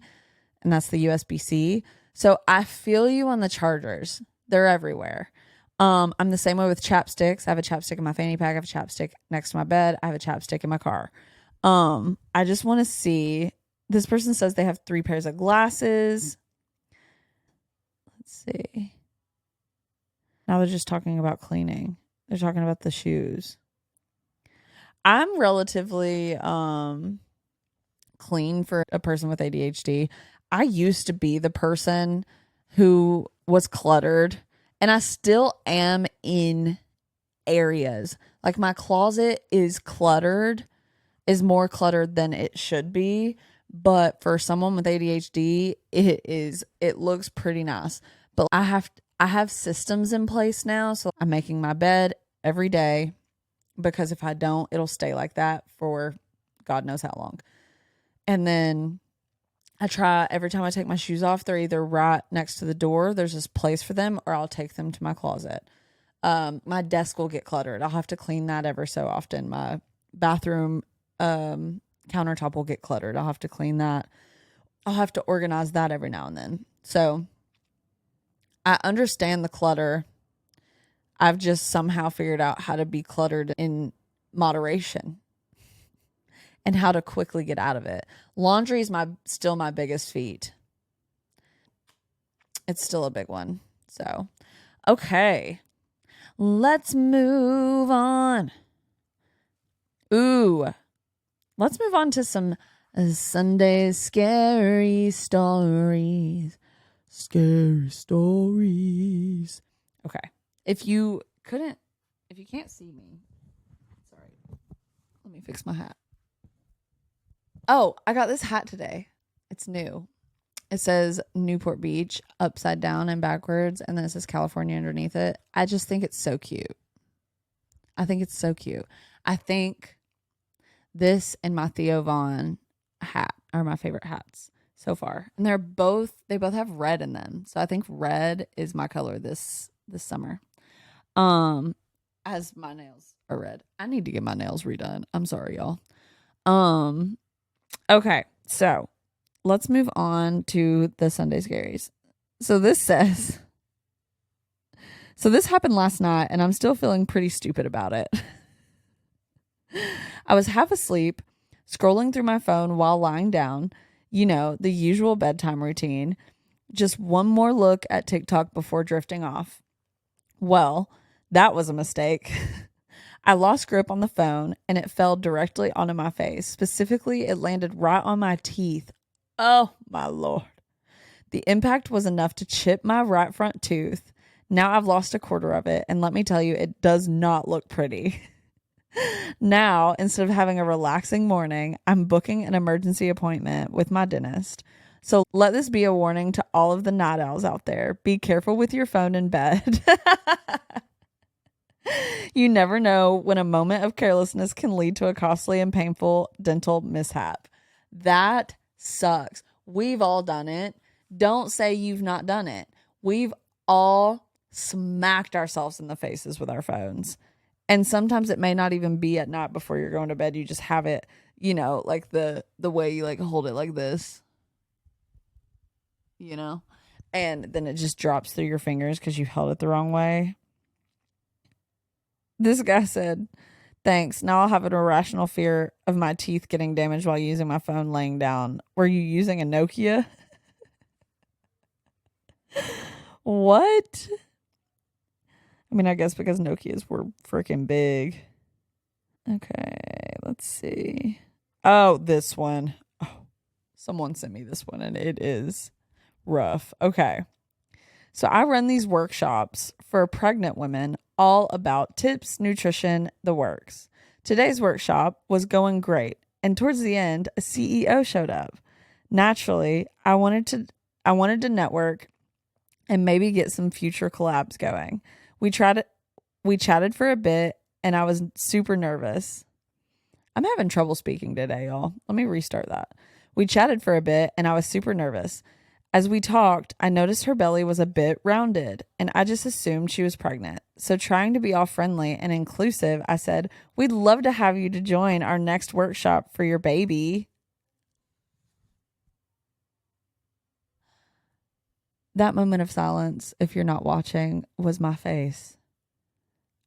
S1: and that's the USB-C. So I feel you on the chargers. They're everywhere. I'm the same way with chapsticks. I have a chapstick in my fanny pack. I have a chapstick next to my bed. I have a chapstick in my car. I just want to see. This person says they have 3 pairs of glasses. Let's see. Now they're just talking about cleaning. They're talking about the shoes. I'm relatively clean for a person with ADHD. I used to be the person who was cluttered, and I still am in areas. Like my closet is cluttered, is more cluttered than it should be. But for someone with ADHD, it looks pretty nice. But I have systems in place now. So I'm making my bed every day, because if I don't, it'll stay like that for God knows how long. And then I try, every time I take my shoes off, they're either right next to the door, there's this place for them, or I'll take them to my closet. My desk will get cluttered. I'll have to clean that ever so often. My bathroom countertop will get cluttered. I'll have to clean that. I'll have to organize that every now and then. So I understand the clutter. I've just somehow figured out how to be cluttered in moderation and how to quickly get out of it. Laundry is still my biggest feat. It's still a big one. So, okay. Let's move on. Let's move on to some Sunday scary stories. Scary stories. Okay. If you can't see me, sorry. Let me fix my hat. Oh, I got this hat today. It's new. It says Newport Beach upside down and backwards, and then it says California underneath it. I just think it's so cute. I think it's so cute. I think this and my Theo Vaughn hat are my favorite hats so far. And they both have red in them. So I think red is my color this summer. As my nails are red. I need to get my nails redone. I'm sorry, y'all. Okay, so let's move on to the Sunday Scaries. So this happened last night, and I'm still feeling pretty stupid about it. I was half asleep, scrolling through my phone while lying down, the usual bedtime routine. Just one more look at TikTok before drifting off. Well, that was a mistake. I lost grip on the phone and it fell directly onto my face. Specifically, it landed right on my teeth. Oh, my Lord. The impact was enough to chip my right front tooth. Now I've lost a quarter of it, and let me tell you, it does not look pretty. Now, instead of having a relaxing morning, I'm booking an emergency appointment with my dentist. So let this be a warning to all of the night owls out there. Be careful with your phone in bed. You never know when a moment of carelessness can lead to a costly and painful dental mishap. That sucks. We've all done it. Don't say you've not done it. We've all smacked ourselves in the faces with our phones. And sometimes it may not even be at night before you're going to bed. You just have it, like the way you like hold it like this, and then it just drops through your fingers because you held it the wrong way. This guy said, thanks. Now I'll have an irrational fear of my teeth getting damaged while using my phone laying down. Were you using a Nokia? What? I mean, I guess because Nokias were freaking big. Okay, let's see. Oh, this one. Oh, someone sent me this one and it is rough. Okay. So I run these workshops for pregnant women all about tips, nutrition, the works. Today's workshop was going great, and towards the end, a CEO showed up. Naturally, I wanted to network and maybe get some future collabs going. We chatted for a bit, and I was super nervous. I'm having trouble speaking today, y'all. Let me restart that. We chatted for a bit, and I was super nervous. As we talked, I noticed her belly was a bit rounded, and I just assumed she was pregnant. So trying to be all friendly and inclusive, I said, we'd love to have you to join our next workshop for your baby. That moment of silence, if you're not watching, was my face.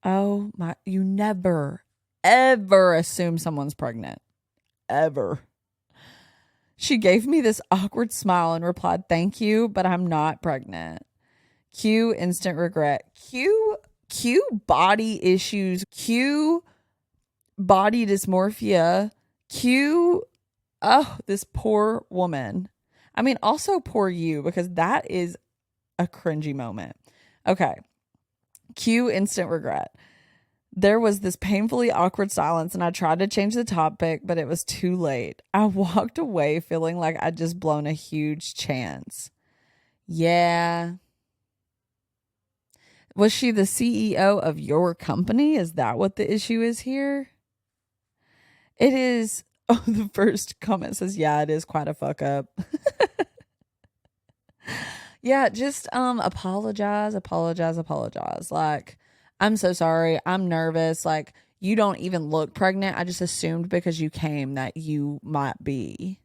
S1: Oh my, you never, ever assume someone's pregnant. Ever. She gave me this awkward smile and replied, thank you, but I'm not pregnant. Cue instant regret. Cue body issues. Cue body dysmorphia. Cue, oh, this poor woman. I mean, also poor you, because that is a cringy moment. Okay. Cue instant regret. There was this painfully awkward silence, and I tried to change the topic, but it was too late. I walked away feeling like I'd just blown a huge chance. Yeah. Was she the CEO of your company? Is that what the issue is here? It is. Oh, the first comment says, yeah, it is quite a fuck up. Yeah, just apologize. Like, I'm so sorry. I'm nervous. Like, you don't even look pregnant. I just assumed because you came that you might be.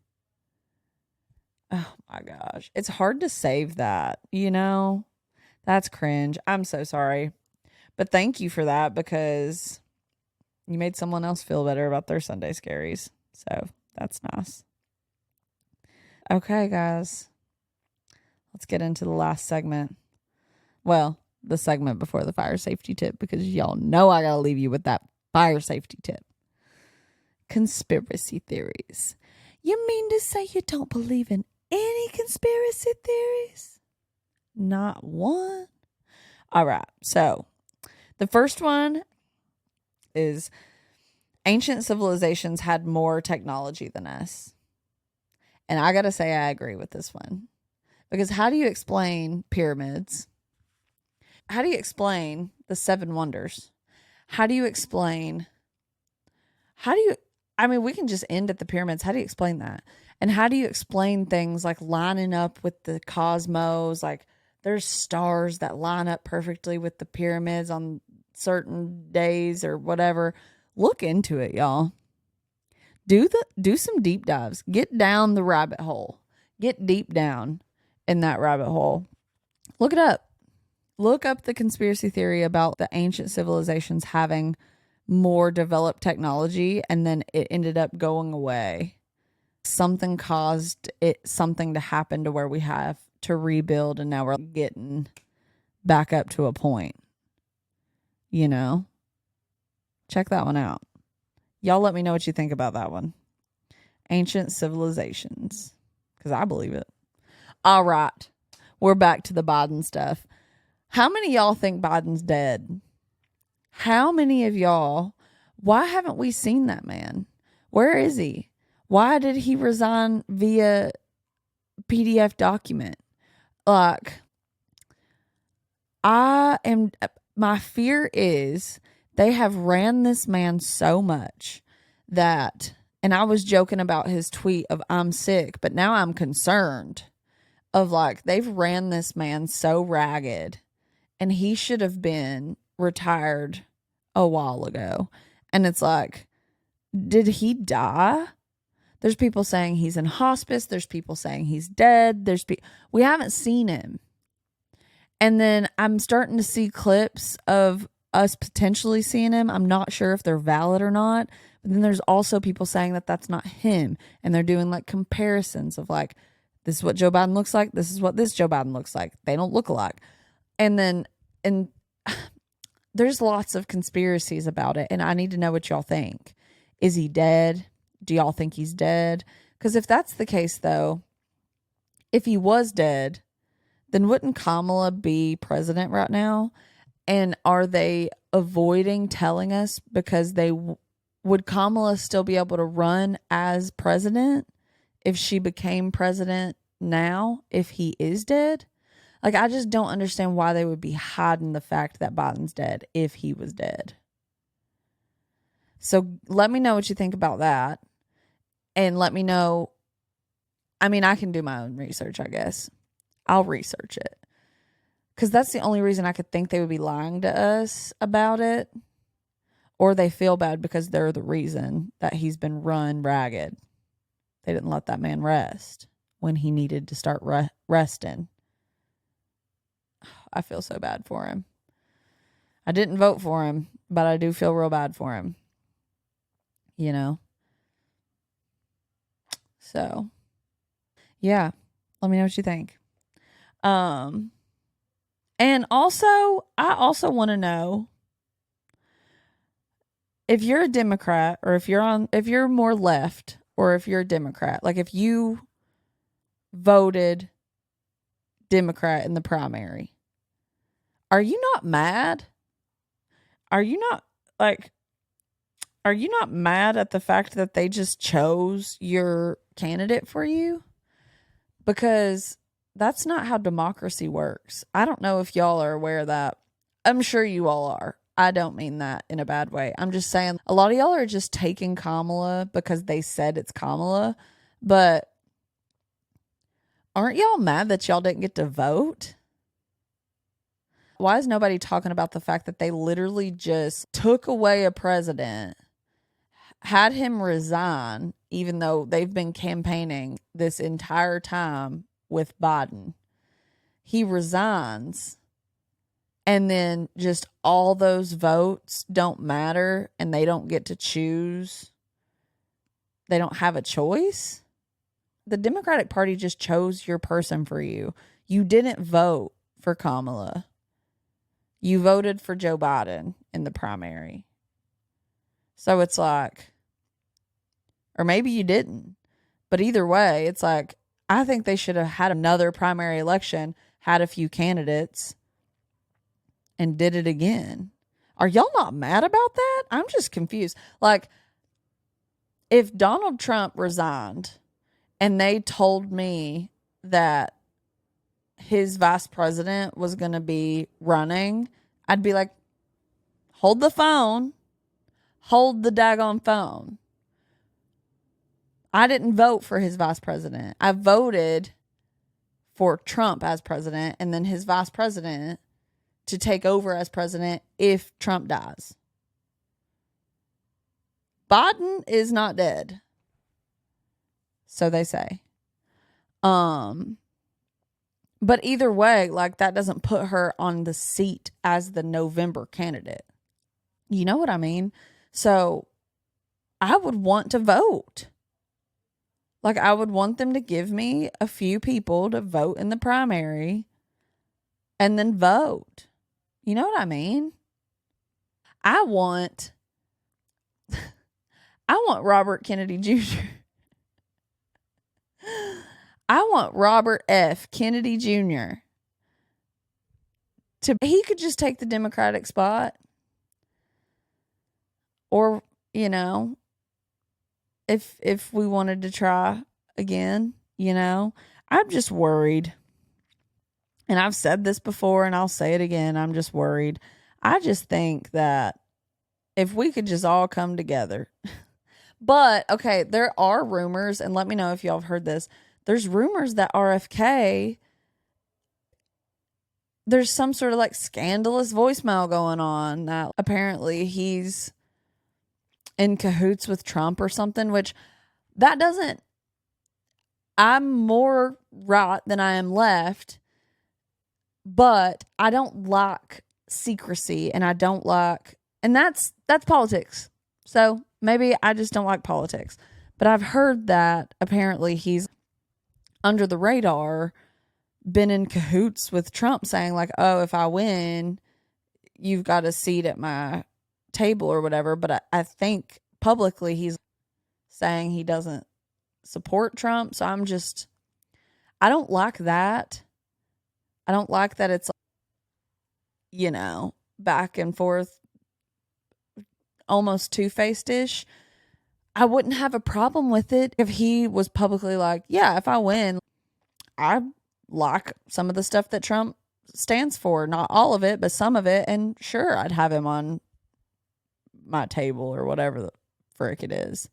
S1: Oh my gosh. It's hard to save that, That's cringe. I'm so sorry. But thank you for that, because you made someone else feel better about their Sunday Scaries. So that's nice. Okay, guys. Let's get into the last segment. Well, the segment before the fire safety tip, because y'all know I gotta leave you with that fire safety tip. Conspiracy theories. You mean to say you don't believe in any conspiracy theories? Not one. All right. So the first one is ancient civilizations had more technology than us. And I gotta say, I agree with this one. Because how do you explain pyramids? How do you explain the seven wonders? How do you explain, I mean, we can just end at the pyramids. How do you explain that? And how do you explain things like lining up with the cosmos? Like there's stars that line up perfectly with the pyramids on certain days or whatever. Look into it, y'all. Do some deep dives. Get down the rabbit hole. Get deep down in that rabbit hole. Look it up. Look up the conspiracy theory about the ancient civilizations having more developed technology and then it ended up going away. Something caused something to happen to where we have to rebuild and now we're getting back up to a point. You know? Check that one out. Y'all let me know what you think about that one. Ancient civilizations. Because I believe it. All right. We're back to the Biden stuff. How many of y'all think Biden's dead? How many of y'all, why haven't we seen that man? Where is he? Why did he resign via PDF document? Like, my fear is they have ran this man so much that, and I was joking about his tweet of I'm sick, but now I'm concerned of like, they've ran this man so ragged and he should have been retired a while ago. And it's like, did he die? There's people saying he's in hospice. There's people saying he's dead. We haven't seen him. And then I'm starting to see clips of us potentially seeing him. I'm not sure if they're valid or not. But then there's also people saying that that's not him. And they're doing like comparisons of like, this is what Joe Biden looks like. This is what this Joe Biden looks like. They don't look alike. And there's lots of conspiracies about it. And I need to know what y'all think. Is he dead? Do y'all think he's dead? Because if that's the case, though, if he was dead, then wouldn't Kamala be president right now? And are they avoiding telling us because would Kamala still be able to run as president if she became president now, if he is dead? Like, I just don't understand why they would be hiding the fact that Biden's dead if he was dead. So let me know what you think about that. And let me know. I mean, I can do my own research, I guess. I'll research it. Because that's the only reason I could think they would be lying to us about it. Or they feel bad because they're the reason that he's been run ragged. They didn't let that man rest when he needed to start resting. I feel so bad for him. I didn't vote for him, but I do feel real bad for him. You know? So, yeah. Let me know what you think. And also, I also want to know if you're a Democrat or if you're more left or if you're a Democrat, like if you voted Democrat in the primary, are you not mad? Are you not mad at the fact that they just chose your candidate for you? Because that's not how democracy works. I don't know if y'all are aware of that. I'm sure you all are. I don't mean that in a bad way. I'm just saying a lot of y'all are just taking Kamala because they said it's Kamala. But aren't y'all mad that y'all didn't get to vote? Why is nobody talking about the fact that they literally just took away a president, had him resign, even though they've been campaigning this entire time with Biden? He resigns, and then just all those votes don't matter, and they don't get to choose. They don't have a choice. The Democratic Party just chose your person for you. You didn't vote for Kamala. You voted for Joe Biden in the primary. So it's like, or maybe you didn't. But either way, it's like, I think they should have had another primary election, had a few candidates, and did it again. Are y'all not mad about that? I'm just confused. Like, if Donald Trump resigned and they told me that his vice president was going to be running, I'd be like, hold the phone. Hold the daggone phone. I didn't vote for his vice president. I voted for Trump as president and then his vice president to take over as president if Trump dies. Biden is not dead. So they say. But either way, like, that doesn't put her on the seat as the November candidate. You know what I mean? So I would want to vote. Like, I would want them to give me a few people to vote in the primary and then vote. You know what I mean? I want Robert Kennedy Jr. I want Robert F. Kennedy Jr. He could just take the Democratic spot. Or, you know, if we wanted to try again, you know, I'm just worried. And I've said this before and I'll say it again. I'm just worried. I just think that if we could just all come together. But, okay, there are rumors, and let me know if y'all have heard this. There's rumors that RFK, there's some sort of like scandalous voicemail going on that apparently he's in cahoots with Trump or something, which that doesn't, I'm more right than I am left, but I don't like secrecy and I don't like, and that's politics. So maybe I just don't like politics, but I've heard that apparently he's under the radar been in cahoots with Trump saying like, oh, if I win, you've got a seat at my table or whatever. But I think publicly he's saying he doesn't support Trump. So I don't like that. I don't like that it's, you know, back and forth, almost two-faced-ish. I wouldn't have a problem with it if he was publicly like, yeah, if I win, I like some of the stuff that Trump stands for. Not all of it, but some of it. And sure, I'd have him on my table or whatever the frick it is.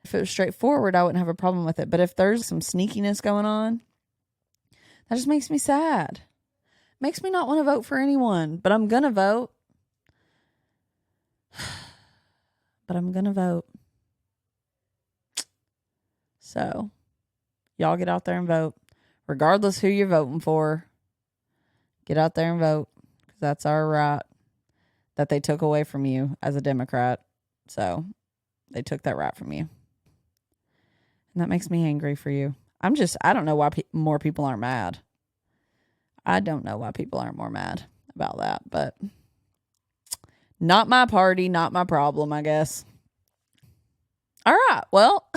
S1: If it was straightforward, I wouldn't have a problem with it. But if there's some sneakiness going on, that just makes me sad. Makes me not want to vote for anyone. But I'm going to vote. But I'm going to vote. So, y'all get out there and vote. Regardless who you're voting for, get out there and vote. Because that's our right that they took away from you as a Democrat. So, they took that right from you. And that makes me angry for you. I don't know why more people aren't mad. I don't know why people aren't more mad about that. But, not my party, not my problem, I guess. All right, well,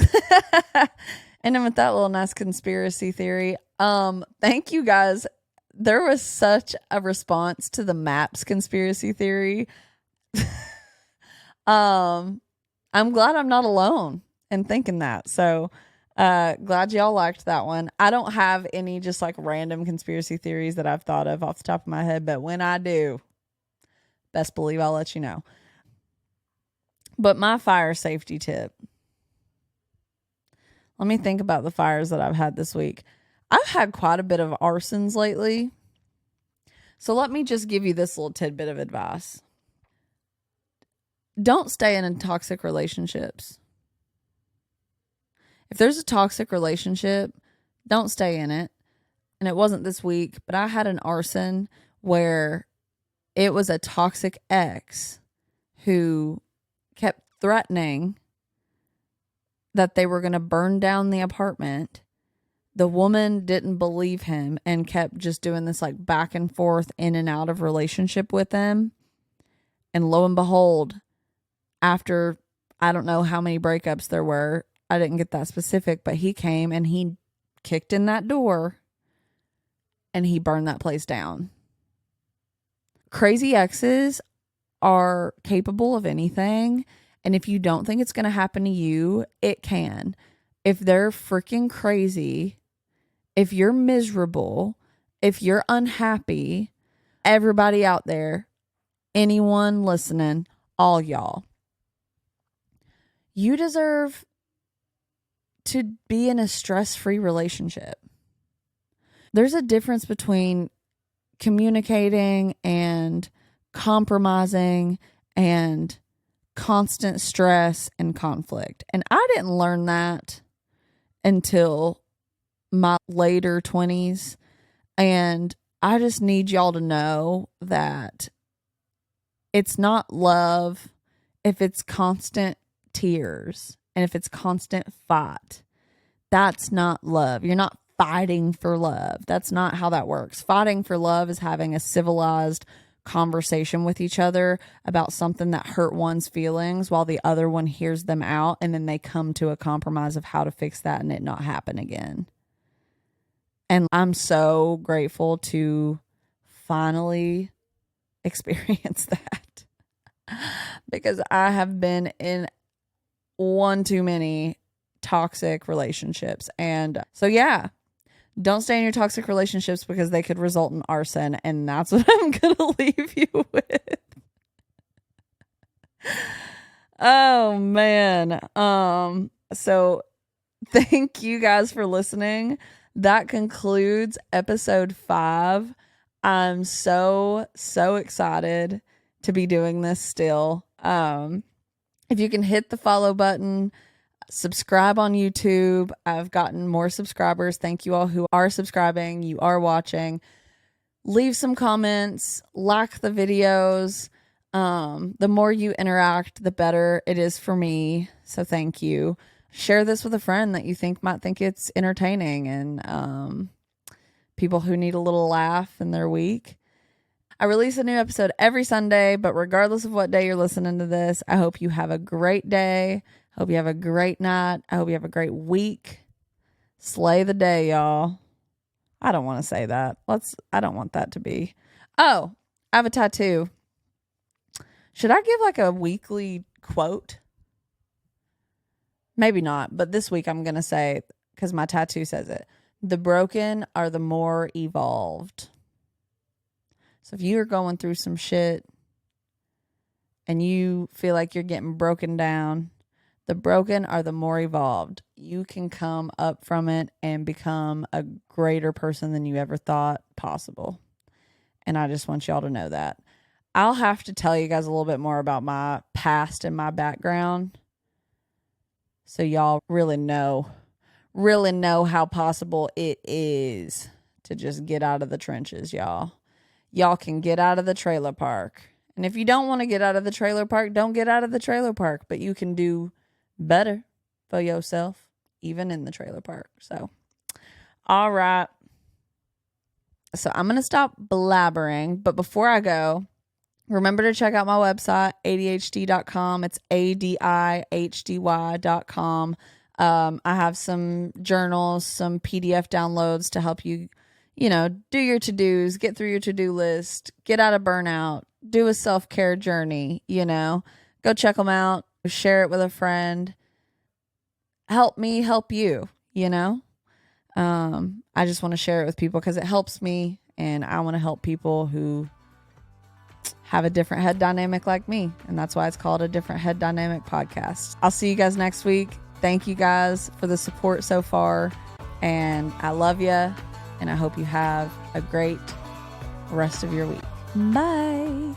S1: and then with that little nice conspiracy theory, thank you guys. There was such a response to the maps conspiracy theory. I'm glad I'm not alone in thinking that. So, glad y'all liked that one. I don't have any just like random conspiracy theories that I've thought of off the top of my head, but when I do, best believe I'll let you know. But my fire safety tip. Let me think about the fires that I've had this week. I've had quite a bit of arsons lately. So let me just give you this little tidbit of advice. Don't stay in toxic relationships. If there's a toxic relationship, don't stay in it. And it wasn't this week, but I had an arson where it was a toxic ex who kept threatening that they were going to burn down the apartment. The woman didn't believe him and kept just doing this like back and forth in and out of relationship with him. And lo and behold, after I don't know how many breakups there were, I didn't get that specific, but he came and he kicked in that door and he burned that place down. Crazy exes are capable of anything. And if you don't think it's going to happen to you, it can. If they're freaking crazy, if you're miserable If you're unhappy, everybody out there, anyone listening, all y'all, you deserve to be in a stress-free relationship. There's a difference between communicating and compromising and constant stress and conflict. And I didn't learn that until my later 20s. And I just need y'all to know that it's not love if it's constant tears and if it's constant fight. That's not love. You're not fighting for love. That's not how that works. Fighting for love is having a civilized conversation with each other about something that hurt one's feelings while the other one hears them out, and then they come to a compromise of how to fix that and it not happen again. And I'm so grateful to finally experience that because I have been in one too many toxic relationships. And so, yeah, don't stay in your toxic relationships because they could result in arson. And that's what I'm going to leave you with. Oh, man. So thank you guys for listening. That concludes episode 5. I'm so excited to be doing this still. If you can hit the follow button, subscribe on YouTube. I've gotten more subscribers. Thank you all who are subscribing. You are watching. Leave some comments, like the videos. The more you interact, the better it is for me. So thank you. Share this with a friend that you think might think it's entertaining and people who need a little laugh in their week. I release a new episode every Sunday, but regardless of what day you're listening to this, I hope you have a great day. I hope you have a great night. I hope you have a great week. Slay the day, y'all. I don't want to say that. I don't want that to be. Oh, I have a tattoo. Should I give like a weekly quote? Maybe not, but this week I'm going to say, because my tattoo says it, the broken are the more evolved. So if you're going through some shit and you feel like you're getting broken down, the broken are the more evolved. You can come up from it and become a greater person than you ever thought possible. And I just want y'all to know that. I'll have to tell you guys a little bit more about my past and my background, so y'all really know how possible it is to just get out of the trenches, y'all. Y'all can get out of the trailer park. And if you don't want to get out of the trailer park, don't get out of the trailer park. But you can do better for yourself, even in the trailer park. So, all right. So I'm going to stop blabbering. But before I go, remember to check out my website, ADiHDy.com. It's ADiHDy.com. I have some journals, some PDF downloads to help you, do your to-dos, get through your to-do list, get out of burnout, do a self-care journey, Go check them out, share it with a friend. Help me help you, I just want to share it with people because it helps me, and I want to help people who have a different head dynamic like me. And that's why it's called a Different Head Dynamic podcast. I'll see you guys next week. Thank you guys for the support so far. And I love you. And I hope you have a great rest of your week. Bye.